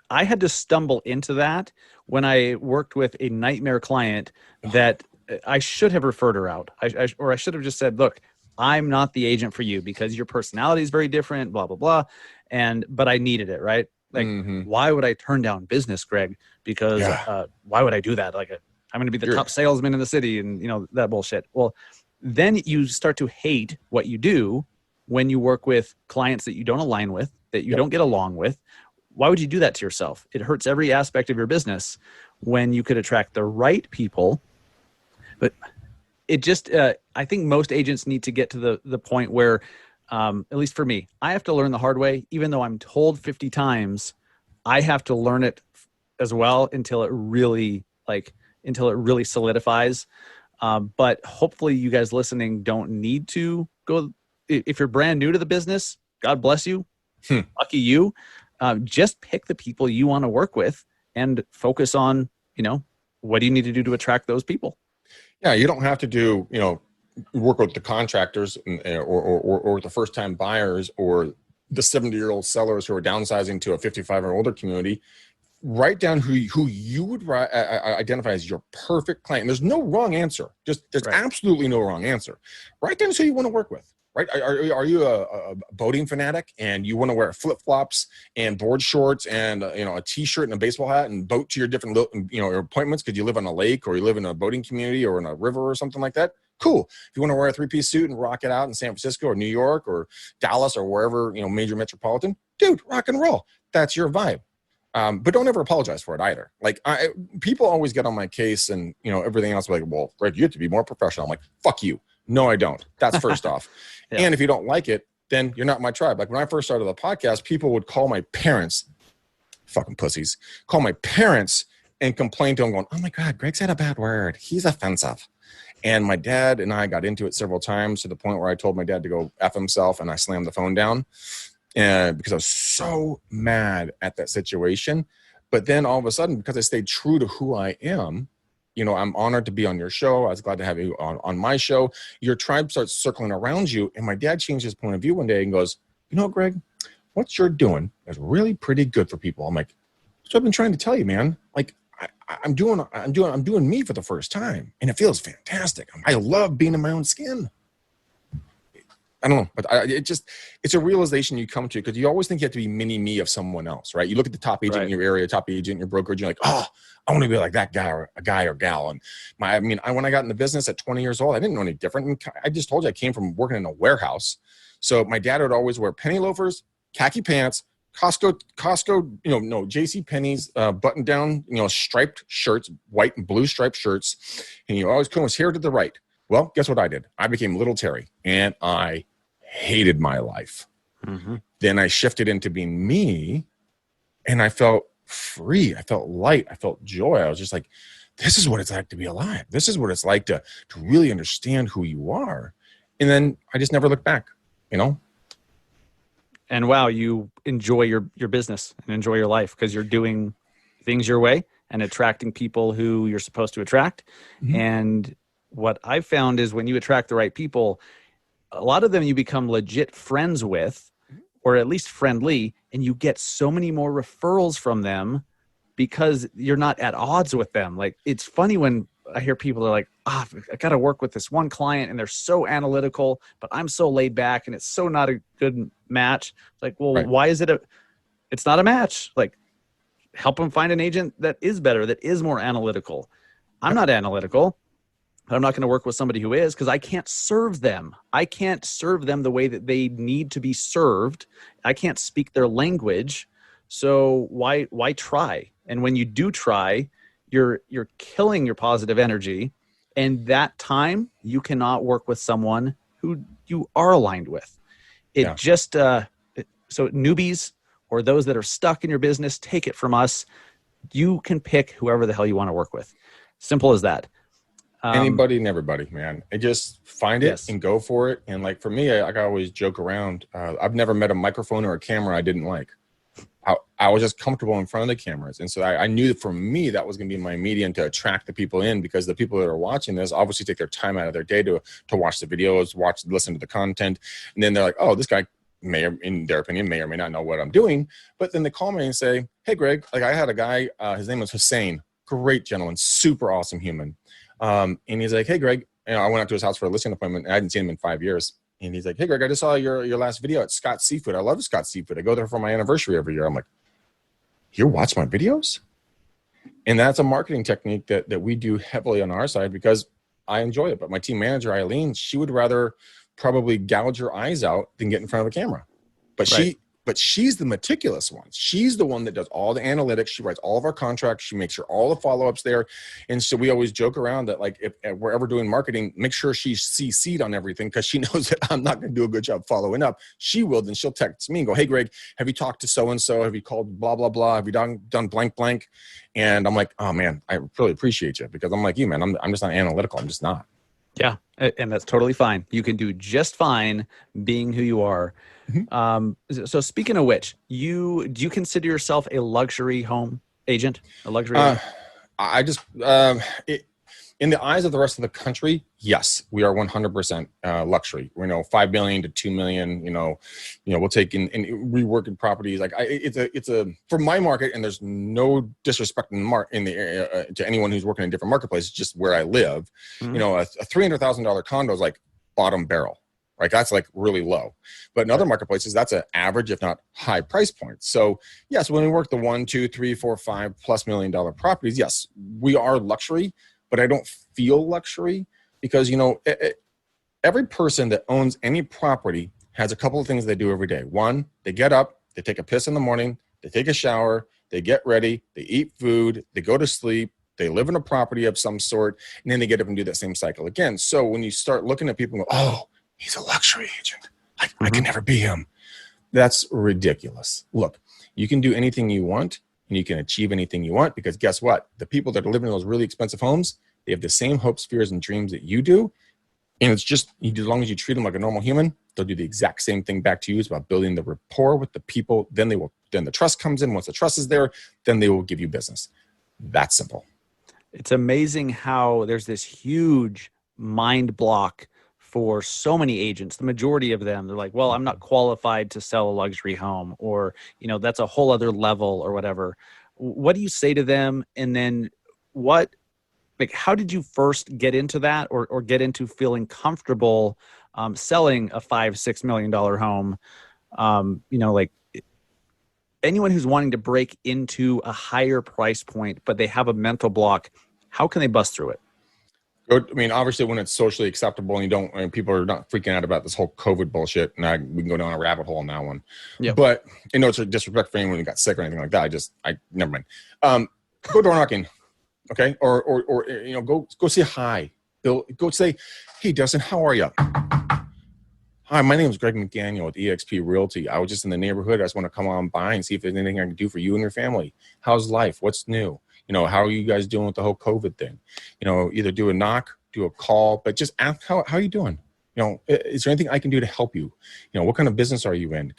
I had to stumble into that when I worked with a nightmare client that I should have referred her out. Or I should have just said, look, I'm not the agent for you because your personality is very different, blah, blah, blah. But I needed it, right? Like, why would I turn down business, Greg? Because why would I do that? Like, I'm going to be the top salesman in the city and, that bullshit. Well, then you start to hate what you do when you work with clients that you don't align with, that you don't get along with. Why would you do that to yourself? It hurts every aspect of your business when you could attract the right people. But it just, I think most agents need to get to the point where, at least for me, I have to learn the hard way. Even though I'm told 50 times, I have to learn it as well until it really solidifies. But hopefully you guys listening don't need to go. If you're brand new to the business, God bless you. Lucky you. Just pick the people you want to work with and focus on, what do you need to do to attract those people? Yeah, you don't have to do, work with the contractors or the first-time buyers or the 70-year-old sellers who are downsizing to a 55 or older community. Write down who you would identify as your perfect client. And there's no wrong answer. There's absolutely no wrong answer. Write down who you want to work with. Right? Are you a boating fanatic and you want to wear flip-flops and board shorts and a t-shirt and a baseball hat and boat to your different your appointments because you live on a lake or you live in a boating community or in a river or something like that? Cool. If you want to wear a 3-piece suit and rock it out in San Francisco or New York or Dallas or wherever, major metropolitan, dude, rock and roll. That's your vibe. But don't ever apologize for it either. Like people always get on my case and everything else like, well, Greg, you have to be more professional. I'm like, fuck you. No, I don't. That's first off. Yeah. And if you don't like it, then you're not my tribe. Like when I first started the podcast, people would call my parents, fucking pussies, call my parents and complain to them going, oh my God, Greg said a bad word. He's offensive. And my dad and I got into it several times to the point where I told my dad to go F himself and I slammed the phone down because I was so mad at that situation. But then all of a sudden, because I stayed true to who I am, I'm honored to be on your show. I was glad to have you on my show. Your tribe starts circling around you. And my dad changed his point of view one day and goes, Greg, what you're doing is really pretty good for people. I'm like, so I've been trying to tell you, man. Like I'm doing me for the first time. And it feels fantastic. I love being in my own skin. I don't know, but it's a realization you come to because you always think you have to be mini me of someone else, right? You look at the top agent in your area, top agent in your brokerage, you're like, oh, I want to be like that guy or gal. And when I got in the business at 20 years old, I didn't know any different. And I just told you I came from working in a warehouse. So my dad would always wear penny loafers, khaki pants, Costco, JC Penney's button down, striped shirts, white and blue striped shirts. And you always come his hair to the right. Well, guess what I did? I became Little Terry and I hated my life. Mm-hmm. Then I shifted into being me and I felt free. I felt light. I felt joy. I was just like, this is what it's like to be alive. This is what it's like to really understand who you are. And then I just never looked back, And wow, you enjoy your business and enjoy your life because you're doing things your way and attracting people who you're supposed to attract. Mm-hmm. And what I've found is when you attract the right people, a lot of them you become legit friends with, or at least friendly, and you get so many more referrals from them because you're not at odds with them. Like it's funny when I hear people are like, I got to work with this one client and they're so analytical, but I'm so laid back and it's so not a good match. It's like, well, right. Why is it's not a match? Like help them find an agent that is better, that is more analytical. I'm not analytical. But I'm not going to work with somebody who is because I can't serve them. I can't serve them the way that they need to be served. I can't speak their language. So why try? And when you do try, you're killing your positive energy. And that time you cannot work with someone who you are aligned with. So newbies or those that are stuck in your business, take it from us. You can pick whoever the hell you want to work with. Simple as that. Anybody and everybody, man. I just find it and go for it. And like for me, I always joke around. I've never met a microphone or a camera I didn't like. I was just comfortable in front of the cameras. And so I knew that for me, that was going to be my medium to attract the people in because the people that are watching this obviously take their time out of their day to watch the videos, listen to the content. And then they're like, oh, this guy in their opinion, may or may not know what I'm doing. But then they call me and say, hey, Greg, like I had a guy, his name was Hussein. Great gentleman, super awesome human. And he's like, hey, Greg, I went out to his house for a listing appointment. And I hadn't seen him in 5 years. And he's like, hey, Greg, I just saw your last video at Scott's Seafood. I love Scott's Seafood. I go there for my anniversary every year. I'm like, you watch my videos? And that's a marketing technique that we do heavily on our side because I enjoy it. But my team manager, Eileen, she would rather probably gouge her eyes out than get in front of a camera. But she's the meticulous one. She's the one that does all the analytics. She writes all of our contracts. She makes sure all the follow-ups there. And so we always joke around that, like, if we're ever doing marketing, make sure she's CC'd on everything because she knows that I'm not going to do a good job following up. She will. Then she'll text me and go, hey, Greg, have you talked to so-and-so? Have you called blah, blah, blah? Have you done blank, blank? And I'm like, oh, man, I really appreciate you because I'm like you, man. I'm just not analytical. I'm just not. Yeah, and that's totally fine. You can do just fine being who you are. Mm-hmm. So speaking of which, do you consider yourself a luxury home agent? A luxury home? I just in the eyes of the rest of the country, yes, we are 100% luxury. We're 5 million to 2 million. We'll take in reworking properties. Like it's a for my market, and there's no disrespect in the area to anyone who's working in different marketplaces. Just where I live, mm-hmm. A $300,000 condo is like bottom barrel. Right, that's like really low, but in other marketplaces, that's an average, if not high price point. So yes, when we work the 1, 2, 3, 4, 5+ million dollar properties, yes, we are luxury, but I don't feel luxury because every person that owns any property has a couple of things they do every day. One, they get up, they take a piss in the morning, they take a shower, they get ready, they eat food, they go to sleep. They live in a property of some sort, and then they get up and do that same cycle again. So when you start looking at people and go, oh, he's a luxury agent, I can never be him. That's ridiculous. Look, you can do anything you want and you can achieve anything you want because guess what? The people that are living in those really expensive homes, they have the same hopes, fears, and dreams that you do. And it's just, as long as you treat them like a normal human, they'll do the exact same thing back to you. It's about building the rapport with the people. Then the trust comes in. Once the trust is there, then they will give you business. That's simple. It's amazing how there's this huge mind block for so many agents. The majority of them, they're like, well, I'm not qualified to sell a luxury home, or, that's a whole other level or whatever. What do you say to them? And then how did you first get into that or get into feeling comfortable selling a $5-6 million home? Anyone who's wanting to break into a higher price point, but they have a mental block, how can they bust through it? Obviously when it's socially acceptable and people are not freaking out about this whole COVID bullshit, and we can go down a rabbit hole on that one. Yep. But it's a disrespect for anyone who got sick or anything like that. I never mind. Go door knocking. Okay. Or go say hi. Go say, hey, Dustin, how are you? Hi, my name is Greg McDaniel with eXp Realty. I was just in the neighborhood. I just want to come on by and see if there's anything I can do for you and your family. How's life? What's new? How are you guys doing with the whole COVID thing? Either do a knock, do a call, but just ask, how are you doing? Is there anything I can do to help you? What kind of business are you in?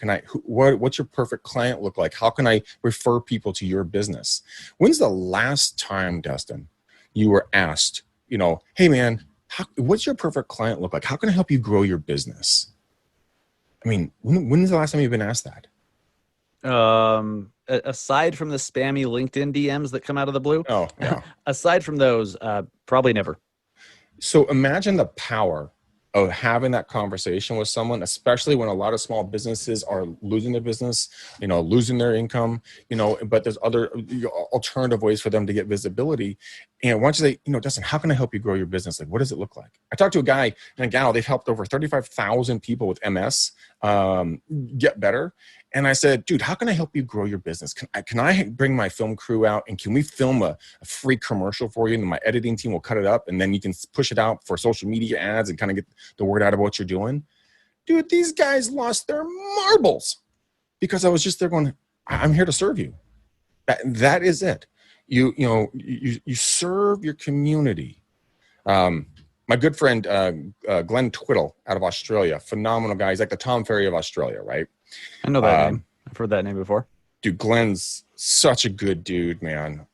What's your perfect client look like? How can I refer people to your business? When's the last time, Dustin, you were asked, hey man, what's your perfect client look like? How can I help you grow your business? When's the last time you've been asked that? Aside from the spammy LinkedIn DMs that come out of the blue. Oh, yeah. Aside from those, probably never. So imagine the power of having that conversation with someone, especially when a lot of small businesses are losing their business, losing their income, but there's other alternative ways for them to get visibility. And once you say, Dustin, how can I help you grow your business? Like, what does it look like? I talked to a guy and a gal, they've helped over 35,000 people with MS get better. And I said, dude, how can I help you grow your business? Can I bring my film crew out and can we film a free commercial for you? And my editing team will cut it up and then you can push it out for social media ads and kind of get the word out of what you're doing. Dude, these guys lost their marbles because I was just there going, I'm here to serve you. That is it. You serve your community. My good friend, Glenn Twiddle out of Australia, phenomenal guy. He's like the Tom Ferry of Australia, right? I know that name. I've heard that name before. Dude, Glenn's such a good dude, man.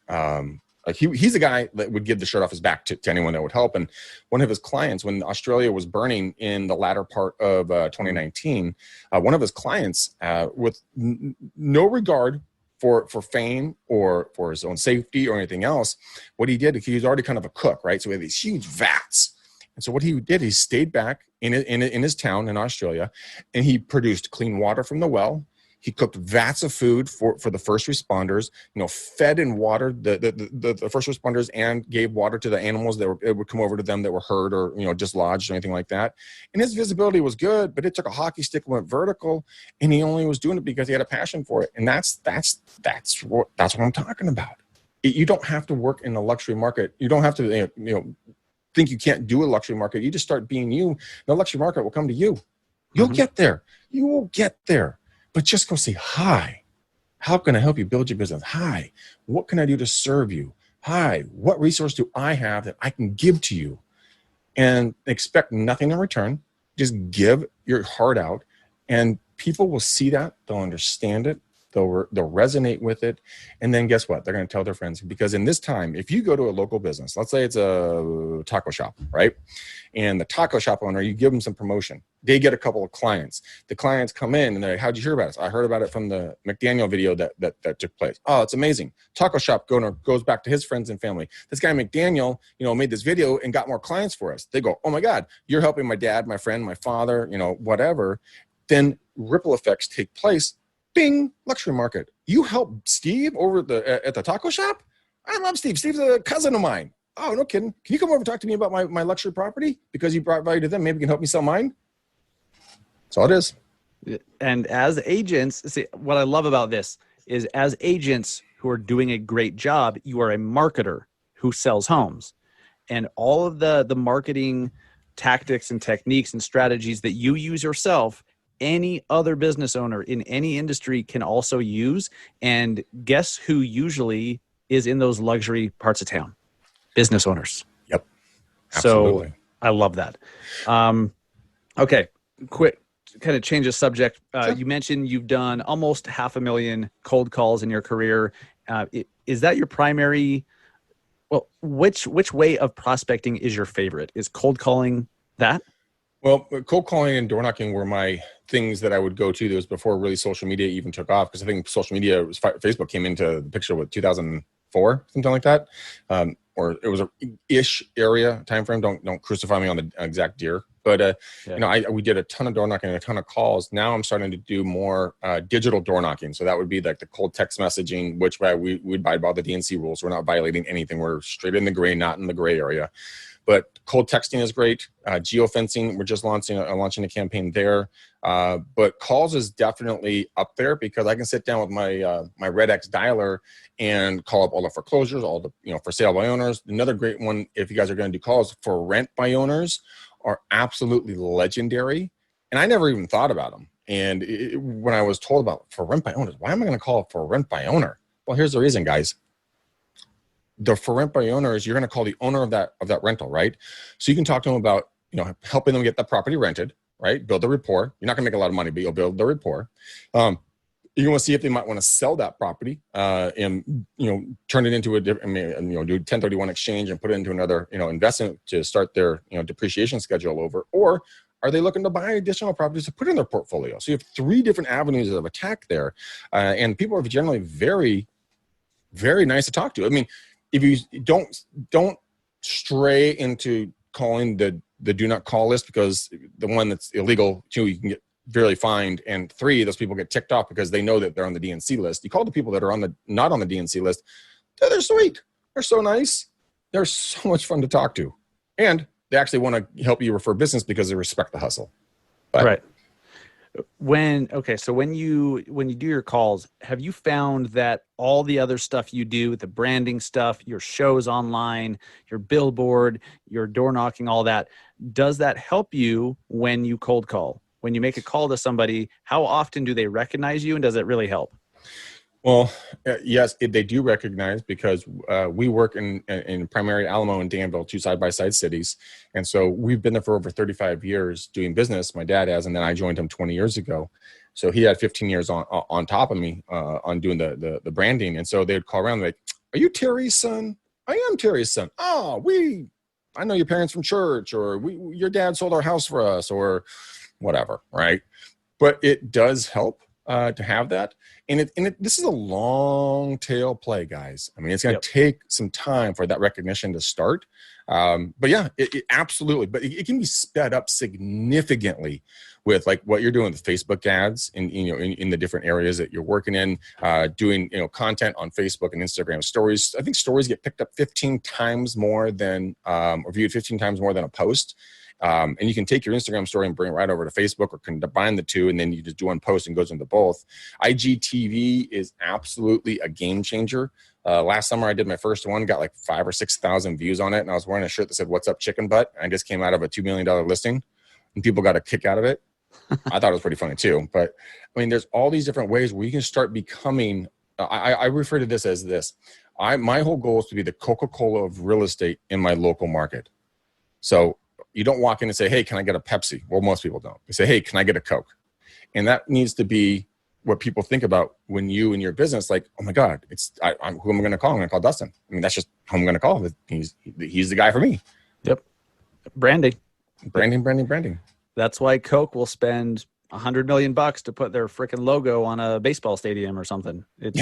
He's a guy that would give the shirt off his back to anyone that would help. And one of his clients, when Australia was burning in the latter part of 2019, one of his clients, with no regard for fame or for his own safety or anything else. What he did, he was already kind of a cook, right? So he had these huge vats. And so what he did, he stayed back in his town in Australia, and he produced clean water from the well. He cooked vats of food for the first responders, fed and watered the first responders and gave water to the animals that would come over to them that were hurt or, dislodged or anything like that. And his visibility was good, but it took a hockey stick and went vertical, and he only was doing it because he had a passion for it. And that's what I'm talking about. You don't have to work in the luxury market. You don't have to, think you can't do a luxury market. You just start being you. The luxury market will come to you. You'll get there. You will get there. But just go say, hi, how can I help you build your business? Hi, what can I do to serve you? Hi, what resource do I have that I can give to you? And expect nothing in return. Just give your heart out, and people will see that. They'll understand it. They'll resonate with it. And then guess what? They're going to tell their friends. Because in this time, if you go to a local business, let's say it's a taco shop, right? And the taco shop owner, you give them some promotion. They get a couple of clients. The clients come in and they're like, how'd you hear about us? I heard about it from the McDaniel video that took place. Oh, it's amazing. Taco shop owner goes back to his friends and family. This guy McDaniel, made this video and got more clients for us. They go, oh my God, you're helping my dad, my friend, my father, whatever. Then ripple effects take place. Bing, luxury market. You help Steve over at the taco shop? I love Steve. Steve's a cousin of mine. Oh, no kidding. Can you come over and talk to me about my luxury property? Because you brought value to them. Maybe you can help me sell mine? That's all it is. And as agents, see, what I love about this is as agents who are doing a great job, you are a marketer who sells homes. And all of the marketing tactics and techniques and strategies that you use yourself, any other business owner in any industry can also use. And guess who usually is in those luxury parts of town? Business owners. Yep. Absolutely. So I love that. Okay, quick, kind of change the subject. Sure. You mentioned you've done almost 500,000 cold calls in your career. Is that your primary? Well, which way of prospecting is your favorite? Is cold calling that? Well, cold calling and door knocking were my things that I would go to. That was before really social media even took off, because I think social media Facebook came into the picture with 2004, something like that, or it was a ish area time frame. Don't crucify me on the exact year, but we did a ton of door knocking and a ton of calls. Now I'm starting to do more digital door knocking. So that would be like the cold text messaging, which we abide by the DNC rules. We're not violating anything. We're straight in the gray, not in the gray area. But cold texting is great. Geofencing, we're just launching a campaign there. But calls is definitely up there, because I can sit down with my Red X dialer and call up all the foreclosures, all the for sale by owners. Another great one, if you guys are going to do calls for rent by owners, are absolutely legendary. And I never even thought about them. And when I was told about for rent by owners, why am I going to call for rent by owner? Well, here's the reason, guys. The for rent by owner is you're going to call the owner of that rental, right? So you can talk to them about helping them get the property rented, right? Build the rapport. You're not going to make a lot of money, but you'll build the rapport. You want to see if they might want to sell that property and turn it into do 1031 exchange and put it into another investment to start their depreciation schedule over, or are they looking to buy additional properties to put in their portfolio? So you have 3 different avenues of attack there, and people are generally very, very nice to talk to. I mean, if you don't stray into calling the do not call list, because the one that's illegal, 2, you can get very fined, and 3, those people get ticked off because they know that they're on the DNC list. You call the people that are not on the DNC list, they're sweet. They're so nice. They're so much fun to talk to, and they actually want to help you refer business because they respect the hustle. But, right. So when you do your calls, have you found that all the other stuff you do, the branding stuff, your shows online, your billboard, your door knocking, all that, does that help you when you cold call? When you make a call to somebody, how often do they recognize you, and does it really help? Well, yes, they do recognize, because we work in primary Alamo and Danville, 2 side-by-side cities. And so we've been there for over 35 years doing business. My dad has, and then I joined him 20 years ago. So he had 15 years on top of me on doing the branding. And so they'd call around like, are you Terry's son? I am Terry's son. Oh, I know your parents from church, or your dad sold our house for us, or whatever, right? But it does help. to have that. And this is a long tail play, guys. I mean, it's going to take some time for that recognition to start. But yeah, it absolutely. But it can be sped up significantly with like what you're doing with Facebook ads in the different areas that you're working in, doing content on Facebook and Instagram stories. I think stories get picked up 15 times more than or viewed 15 times more than a post. And you can take your Instagram story and bring it right over to Facebook, or combine the two, and then you just do one post and goes into both. IGTV is absolutely a game changer. Last summer I did my first one, got like 5,000 or 6,000 views on it, and I was wearing a shirt that said "What's up, chicken butt?" And I just came out of a $2 million listing, and people got a kick out of it. I thought it was pretty funny too. But I mean, there's all these different ways where you can start becoming. I refer to this as this. My whole goal is to be the Coca-Cola of real estate in my local market. So you don't walk in and say, "Hey, can I get a Pepsi?" Well, most people don't. They say, "Hey, can I get a Coke?" And that needs to be what people think about when you and your business, like, "Oh my God, who am I going to call? I'm going to call Dustin." I mean, that's just who I'm going to call. He's the guy for me. Yep. Branding. That's why Coke will spend $100 million to put their freaking logo on a baseball stadium or something. It's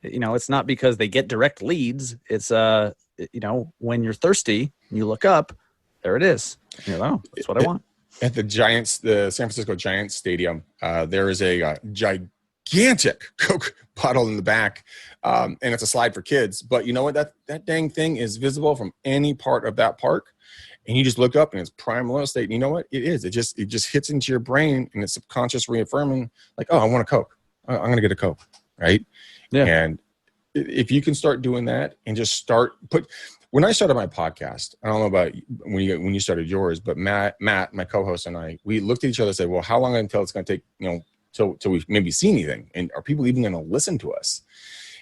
it's not because they get direct leads. It's when you're thirsty, you look up, there it is. You're like, oh, that's what I want. At the San Francisco Giants Stadium, there is a gigantic Coke bottle in the back, and it's a slide for kids. But you know what? That dang thing is visible from any part of that park. And you just look up and it's prime real estate. And you know what? It is. It just hits into your brain, and it's subconscious reaffirming, like, oh, I want a Coke. I'm going to get a Coke, right? Yeah. And if you can start doing that and just when I started my podcast, I don't know about when you started yours, but Matt, my co-host, and I, we looked at each other and said, well, how long until it's going to take, till we maybe see anything? And are people even going to listen to us?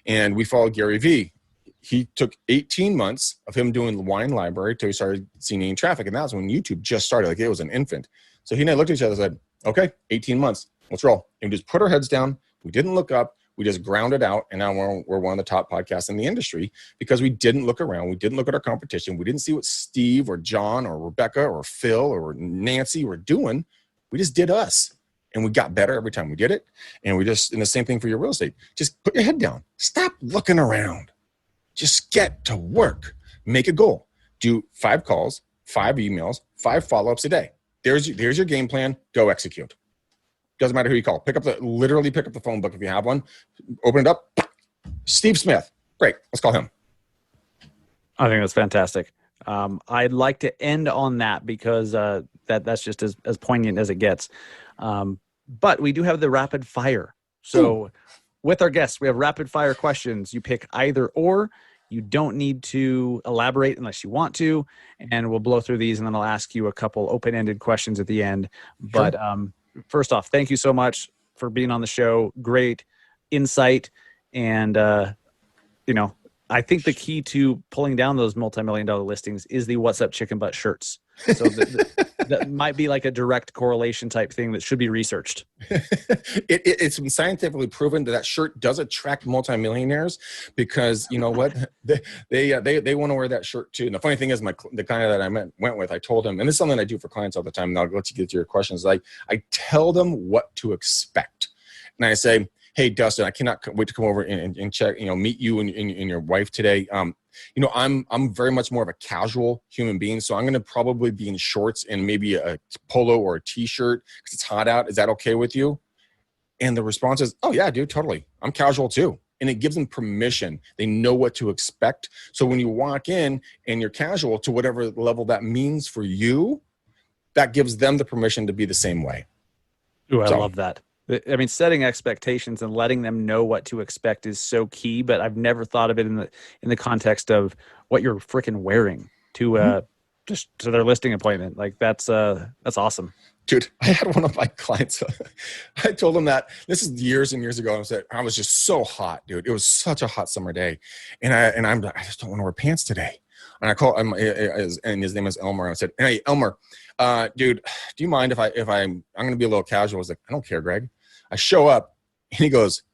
And we followed Gary Vee. He took 18 months of him doing the wine library till he started seeing any traffic. And that was when YouTube just started. Like, it was an infant. So he and I looked at each other and said, okay, 18 months, let's roll. And we just put our heads down. We didn't look up. We just grounded out. And now we're one of the top podcasts in the industry because we didn't look around. We didn't look at our competition. We didn't see what Steve or John or Rebecca or Phil or Nancy were doing. We just did us. And we got better every time we did it. And and the same thing for your real estate. Just put your head down. Stop looking around. Just get to work. Make a goal. Do 5 calls, 5 emails, 5 follow-ups a day. There's your game plan. Go execute. Doesn't matter who you call. Literally pick up the phone book if you have one. Open it up. Steve Smith. Great. Let's call him. I think that's fantastic. I'd like to end on that because that's just as poignant as it gets. But we do have the rapid fire. So with our guests, we have rapid fire questions. You pick either or. You don't need to elaborate unless you want to. And we'll blow through these, and then I'll ask you a couple open-ended questions at the end. Sure. But first off, thank you so much for being on the show. Great insight. And, I think the key to pulling down those multi-million-dollar listings is the What's Up Chicken Butt shirts. So that might be like a direct correlation type thing that should be researched. It's been scientifically proven that shirt does attract multimillionaires because you know what? They want to wear that shirt too. And the funny thing is, the client that I went with, I told him, and this is something I do for clients all the time, and I'll let you get to your questions. Like, I tell them what to expect. And I say, hey, Dustin, I cannot wait to come over and check, meet you and your wife today. I'm very much more of a casual human being, so I'm going to probably be in shorts and maybe a polo or a t-shirt because it's hot out. Is that okay with you? And the response is, oh yeah, dude, totally. I'm casual too. And it gives them permission. They know what to expect. So when you walk in and you're casual to whatever level that means for you, that gives them the permission to be the same way. Ooh, I love that. I mean, setting expectations and letting them know what to expect is so key, but I've never thought of it in the context of what you're freaking wearing to just to their listing appointment. Like that's awesome. Dude, I had one of my clients. I told him that this is years and years ago. I said, I was just so hot, dude. It was such a hot summer day. And I'm like, I just don't want to wear pants today. And I called him, and his name is Elmer. And I said, hey, Elmer, dude, do you mind if I'm going to be a little casual? I was like, I don't care, Greg. I show up and he goes,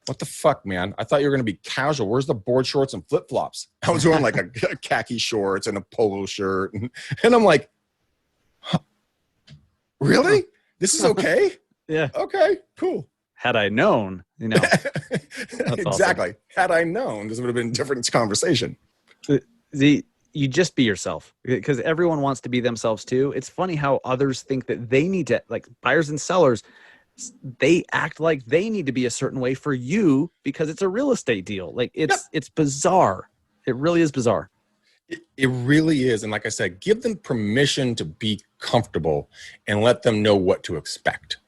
what the fuck, man? I thought you were going to be casual. Where's the board shorts and flip flops? I was wearing like a khaki shorts and a polo shirt. And I'm like, huh, really? This is okay? Yeah. Okay, cool. had I known, that's exactly. Awesome. Had I known, this would have been a different conversation. You just be yourself, because everyone wants to be themselves too. It's funny how others think that they need to, like buyers and sellers, they act like they need to be a certain way for you because it's a real estate deal. Like it's bizarre. It really is bizarre. It really is. And like I said, give them permission to be comfortable and let them know what to expect.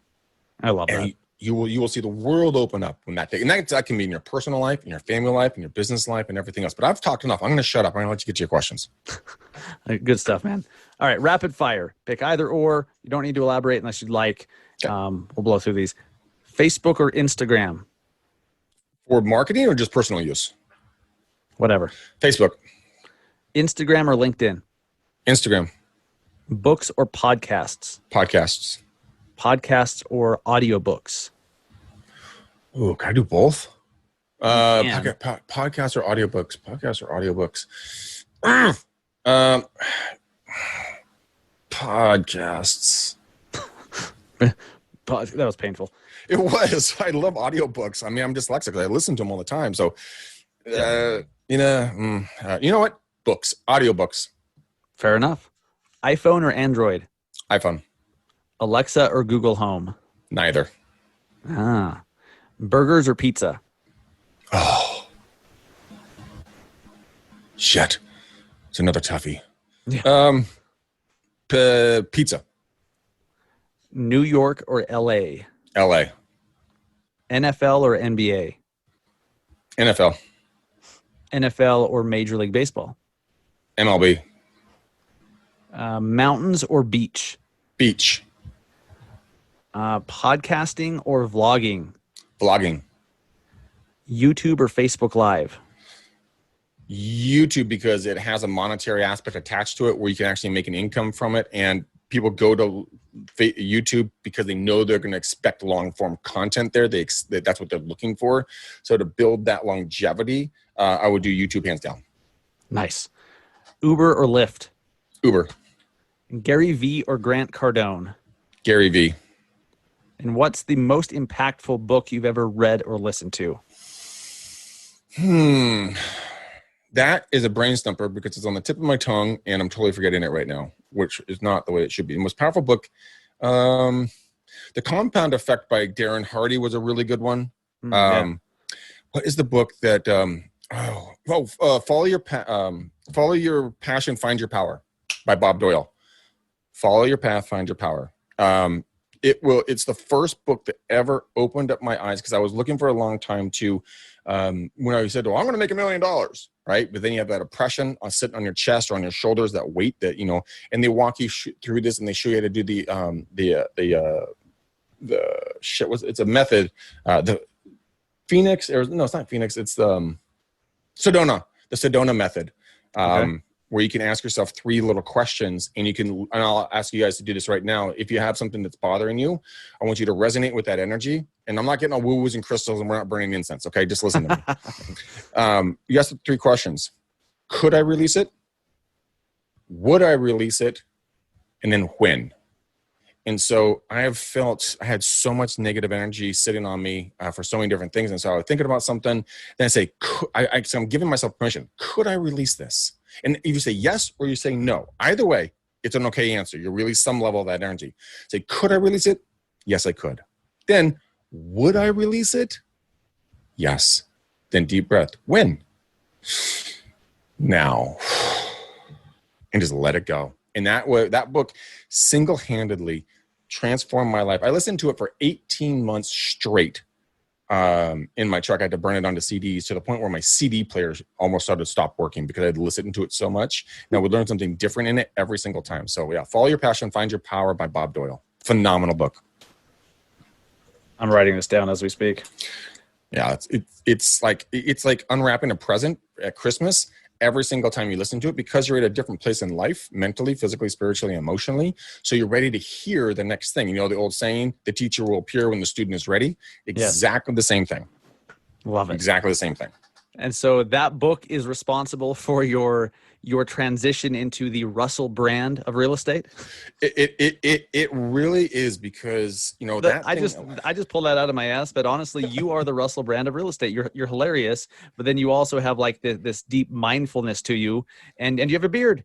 I love that. You will see the world open up when that thing, and that can be in your personal life, in your family life, in your business life, and everything else. But I've talked enough. I'm going to shut up. I'm going to let you get to your questions. Good stuff, man. All right, rapid fire. Pick either or. You don't need to elaborate unless you'd like. Okay. We'll blow through these. Facebook or Instagram? For marketing or just personal use? Whatever. Facebook. Instagram or LinkedIn? Instagram. Books or podcasts? Podcasts. Podcasts or audiobooks? Ooh, can I do both? Podcasts or audiobooks? Podcasts or audiobooks? Podcasts. That was painful. It was. I love audiobooks. I mean, I'm dyslexic. I listen to them all the time. So, you know what? Books. Audiobooks. Fair enough. iPhone or Android? iPhone. Alexa or Google Home? Neither. Burgers or pizza? Oh. Shit. It's another toughie. Yeah. Pizza. New York or LA? LA. NFL or NBA? NFL. NFL or Major League Baseball? MLB. Mountains or beach? Beach. Podcasting or vlogging? Vlogging. YouTube or Facebook Live? YouTube, because it has a monetary aspect attached to it where you can actually make an income from it. And people go to YouTube because they know they're going to expect long form content there. That's what they're looking for. So to build that longevity, I would do YouTube hands down. Nice. Uber or Lyft? Uber. Gary V or Grant Cardone? Gary V. And what's the most impactful book you've ever read or listened to? That is a brain stumper because it's on the tip of my tongue and I'm totally forgetting it right now, which is not the way it should be. The most powerful book, The Compound Effect by Darren Hardy was a really good one. What is the book that, Follow Your Passion, Find Your Power by Bob Doyle. Follow Your Path, Find Your Power. It's the first book that ever opened up my eyes because I was looking for a long time to, when I said, well, I'm going to make $1 million, right? But then you have that oppression on sitting on your chest or on your shoulders, that weight that, and they walk you through this and they show you how to do it's a method. The Phoenix, or no, it's not Phoenix. It's the Sedona method. Okay. Where you can ask yourself 3 little questions and I'll ask you guys to do this right now. If you have something that's bothering you, I want you to resonate with that energy. And I'm not getting all woo-woos and crystals and we're not burning incense. Okay. Just listen to me. You ask 3 questions. Could I release it? Would I release it? And then when? And so I had so much negative energy sitting on me for so many different things. And so I was thinking about something. Then I say, so I'm giving myself permission. Could I release this? And if you say yes or you say no, either way, it's an okay answer. You release some level of that energy. Say, could I release it? Yes, I could. Then, would I release it? Yes. Then deep breath. When? Now. And just let it go. And that book single-handedly transformed my life. I listened to it for 18 months straight in my truck. I had to burn it onto CDs to the point where my CD players almost started to stop working because I'd listened to it so much. And I would learn something different in it every single time. So yeah, Follow Your Passion, Find Your Power by Bob Doyle. Phenomenal book. I'm writing this down as we speak. Yeah, it's like unwrapping a present at Christmas. Every single time you listen to it, because you're at a different place in life, mentally, physically, spiritually, emotionally. So you're ready to hear the next thing. You know the old saying, the teacher will appear when the student is ready. Exactly the same thing. Love it. Exactly the same thing. And so that book is responsible for your your transition into the Russell brand of real estate? It really is, because I just pulled that out of my ass, but honestly, you are the Russell brand of real estate. You're hilarious, but then you also have like this deep mindfulness to you, and you have a beard.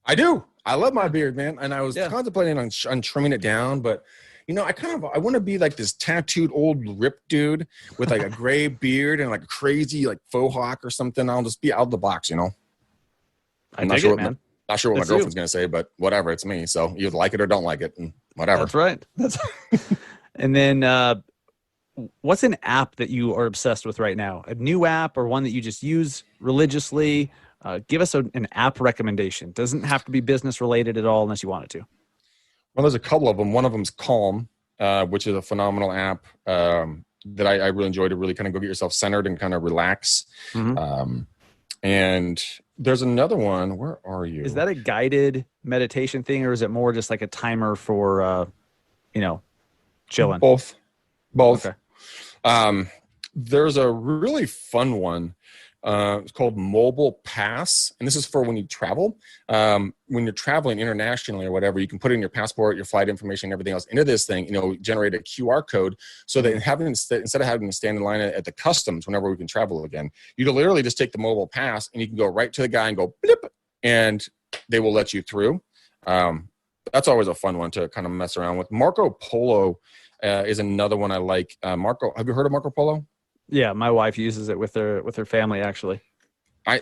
I do. I love my beard, man. And I was contemplating on trimming it down, but I want to be like this tattooed old ripped dude with like a gray beard and like a crazy like faux hawk or something. I'll just be out of the box, I'm not sure man. Not sure what my girlfriend's going to say, but whatever, it's me. So you like it or don't like it, and whatever. That's right. And then what's an app that you are obsessed with right now? A new app or one that you just use religiously? Give us an app recommendation. Doesn't have to be business related at all unless you want it to. Well, there's a couple of them. One of them is Calm, which is a phenomenal app that I really enjoy to really kind of go get yourself centered and kind of relax. Mm-hmm. And there's another one. Where are you? Is that a guided meditation thing, or is it more just like a timer for, chilling? Both. Okay. There's a really fun one. It's called Mobile Pass, and this is for when you travel. When you're traveling internationally or whatever, you can put in your passport, your flight information, everything else into this thing. Generate a QR code so that instead of having to stand in line at the customs whenever we can travel again, you can literally just take the Mobile Pass and you can go right to the guy and go blip, and they will let you through. That's always a fun one to kind of mess around with. Marco Polo is another one I like. Have you heard of Marco Polo? Yeah, my wife uses it with her family, actually.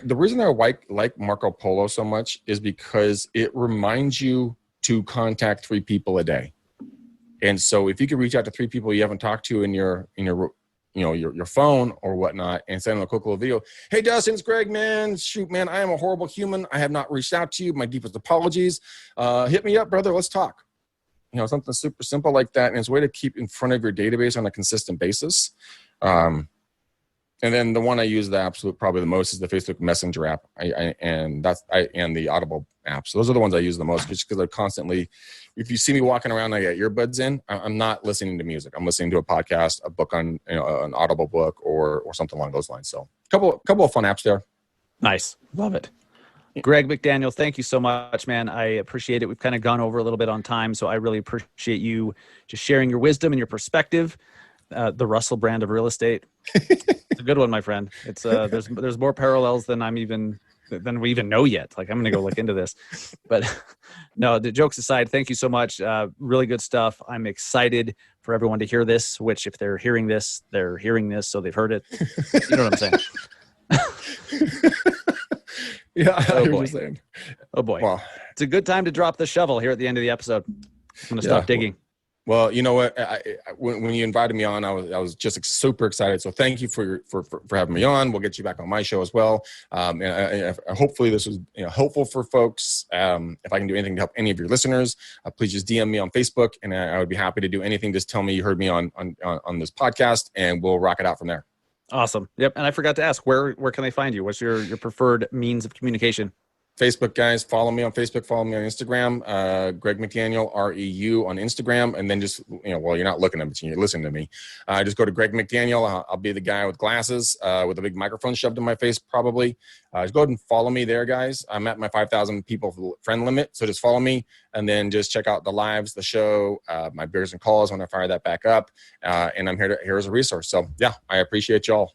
The reason I like Marco Polo so much is because it reminds you to contact 3 people a day. And so if you can reach out to 3 people you haven't talked to in your phone or whatnot, and send them a quick little video. Hey, Dustin, it's Greg, man. Shoot, man, I am a horrible human. I have not reached out to you. My deepest apologies. Hit me up, brother. Let's talk. Something super simple like that. And it's a way to keep in front of your database on a consistent basis. And then the one I use probably the most is the Facebook Messenger app, and the Audible app. So those are the ones I use the most, just because I constantly, if you see me walking around, I got earbuds in. I'm not listening to music. I'm listening to a podcast, a book on an Audible book, or something along those lines. So a couple of fun apps there. Nice, love it. Greg McDaniel, thank you so much, man. I appreciate it. We've kind of gone over a little bit on time, so I really appreciate you just sharing your wisdom and your perspective. The Russell brand of real estate. It's a good one, my friend. It's there's more parallels than we even know yet. Like, I'm going to go look into this. But no, the jokes aside, thank you so much. Really good stuff. I'm excited for everyone to hear this, which if they're hearing this, so they've heard it. You know what I'm saying? Yeah, I hear what boy. you're saying. Oh boy. Wow. It's a good time to drop the shovel here at the end of the episode. I'm going to stop digging. Well, you know what? When you invited me on, I was just super excited. So thank you for having me on. We'll get you back on my show as well. And hopefully this was helpful for folks. If I can do anything to help any of your listeners, please just DM me on Facebook, and I would be happy to do anything. Just tell me you heard me on this podcast, and we'll rock it out from there. Awesome. Yep. And I forgot to ask, where can they find you? What's your preferred means of communication? Facebook, guys, follow me on Facebook, follow me on Instagram, Greg McDaniel, REU on Instagram. And then just, you're not looking at me, you're listening to me. Just go to Greg McDaniel. I'll be the guy with glasses, with a big microphone shoved in my face, probably. Just go ahead and follow me there, guys. I'm at my 5,000 people friend limit. So just follow me, and then just check out the lives, the show, my beers and calls when I fire that back up. And I'm here as a resource. So yeah, I appreciate y'all.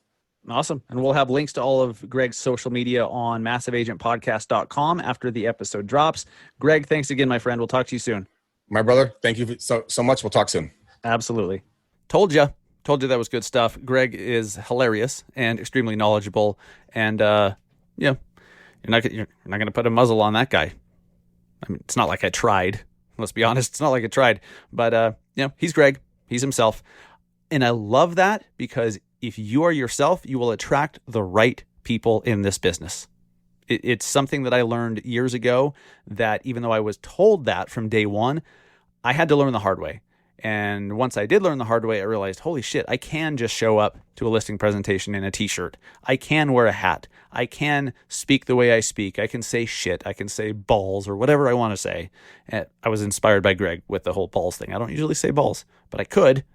Awesome. And we'll have links to all of Greg's social media on massiveagentpodcast.com after the episode drops. Greg, thanks again, my friend. We'll talk to you soon. My brother, thank you so much. We'll talk soon. Absolutely. Told you that was good stuff. Greg is hilarious and extremely knowledgeable. And, you're not going to put a muzzle on that guy. I mean, it's not like I tried. Let's be honest. It's not like I tried. But, he's Greg. He's himself. And I love that, because if you are yourself, you will attract the right people in this business. It's something that I learned years ago, that even though I was told that from day one, I had to learn the hard way. And once I did learn the hard way, I realized, holy shit, I can just show up to a listing presentation in a t-shirt. I can wear a hat. I can speak the way I speak. I can say shit. I can say balls or whatever I want to say. And I was inspired by Greg with the whole balls thing. I don't usually say balls, but I could.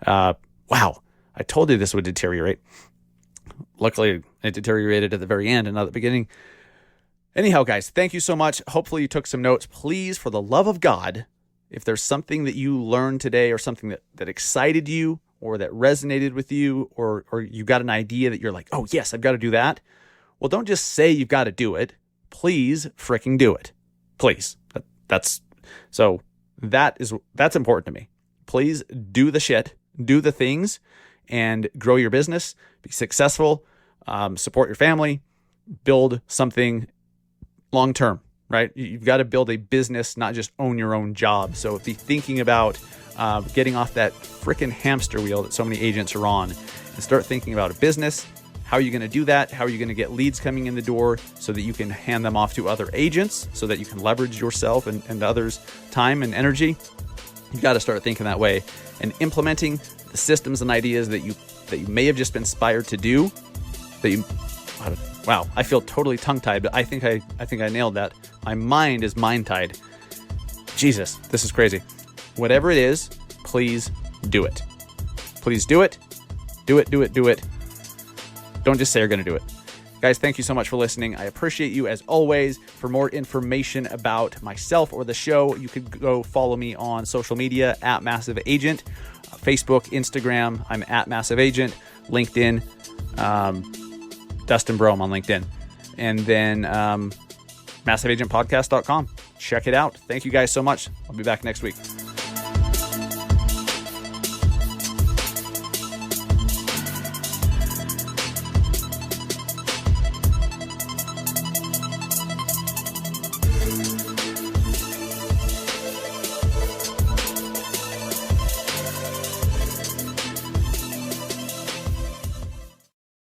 Wow, I told you this would deteriorate. Luckily, it deteriorated at the very end and not at the beginning. Anyhow, guys, thank you so much. Hopefully you took some notes. Please, for the love of God, if there's something that you learned today or something that excited you or that resonated with you, or you got an idea that you're like, oh yes, I've got to do that. Well, don't just say you've got to do it. Please freaking do it. Please. That's important to me. Please do the shit, do the things, and grow your business, be successful, support your family, build something long-term, right? You've got to build a business, not just own your own job. So be thinking about getting off that freaking hamster wheel that so many agents are on and start thinking about a business. How are you going to do that? How are you going to get leads coming in the door so that you can hand them off to other agents so that you can leverage yourself and others' time and energy? You've got to start thinking that way and implementing the systems and ideas that you may have just been inspired to do. Wow, I feel totally tongue-tied, but I think I nailed that. My mind is mind-tied. Jesus, this is crazy. Whatever it is, please do it. Please do it. Do it, do it, do it. Don't just say you're going to do it. Guys, thank you so much for listening. I appreciate you as always. For more information about myself or the show, you could go follow me on social media at Massive Agent, Facebook, Instagram. I'm at Massive Agent, LinkedIn, Dustin Brohm on LinkedIn, and then massiveagentpodcast.com. Check it out. Thank you guys so much. I'll be back next week.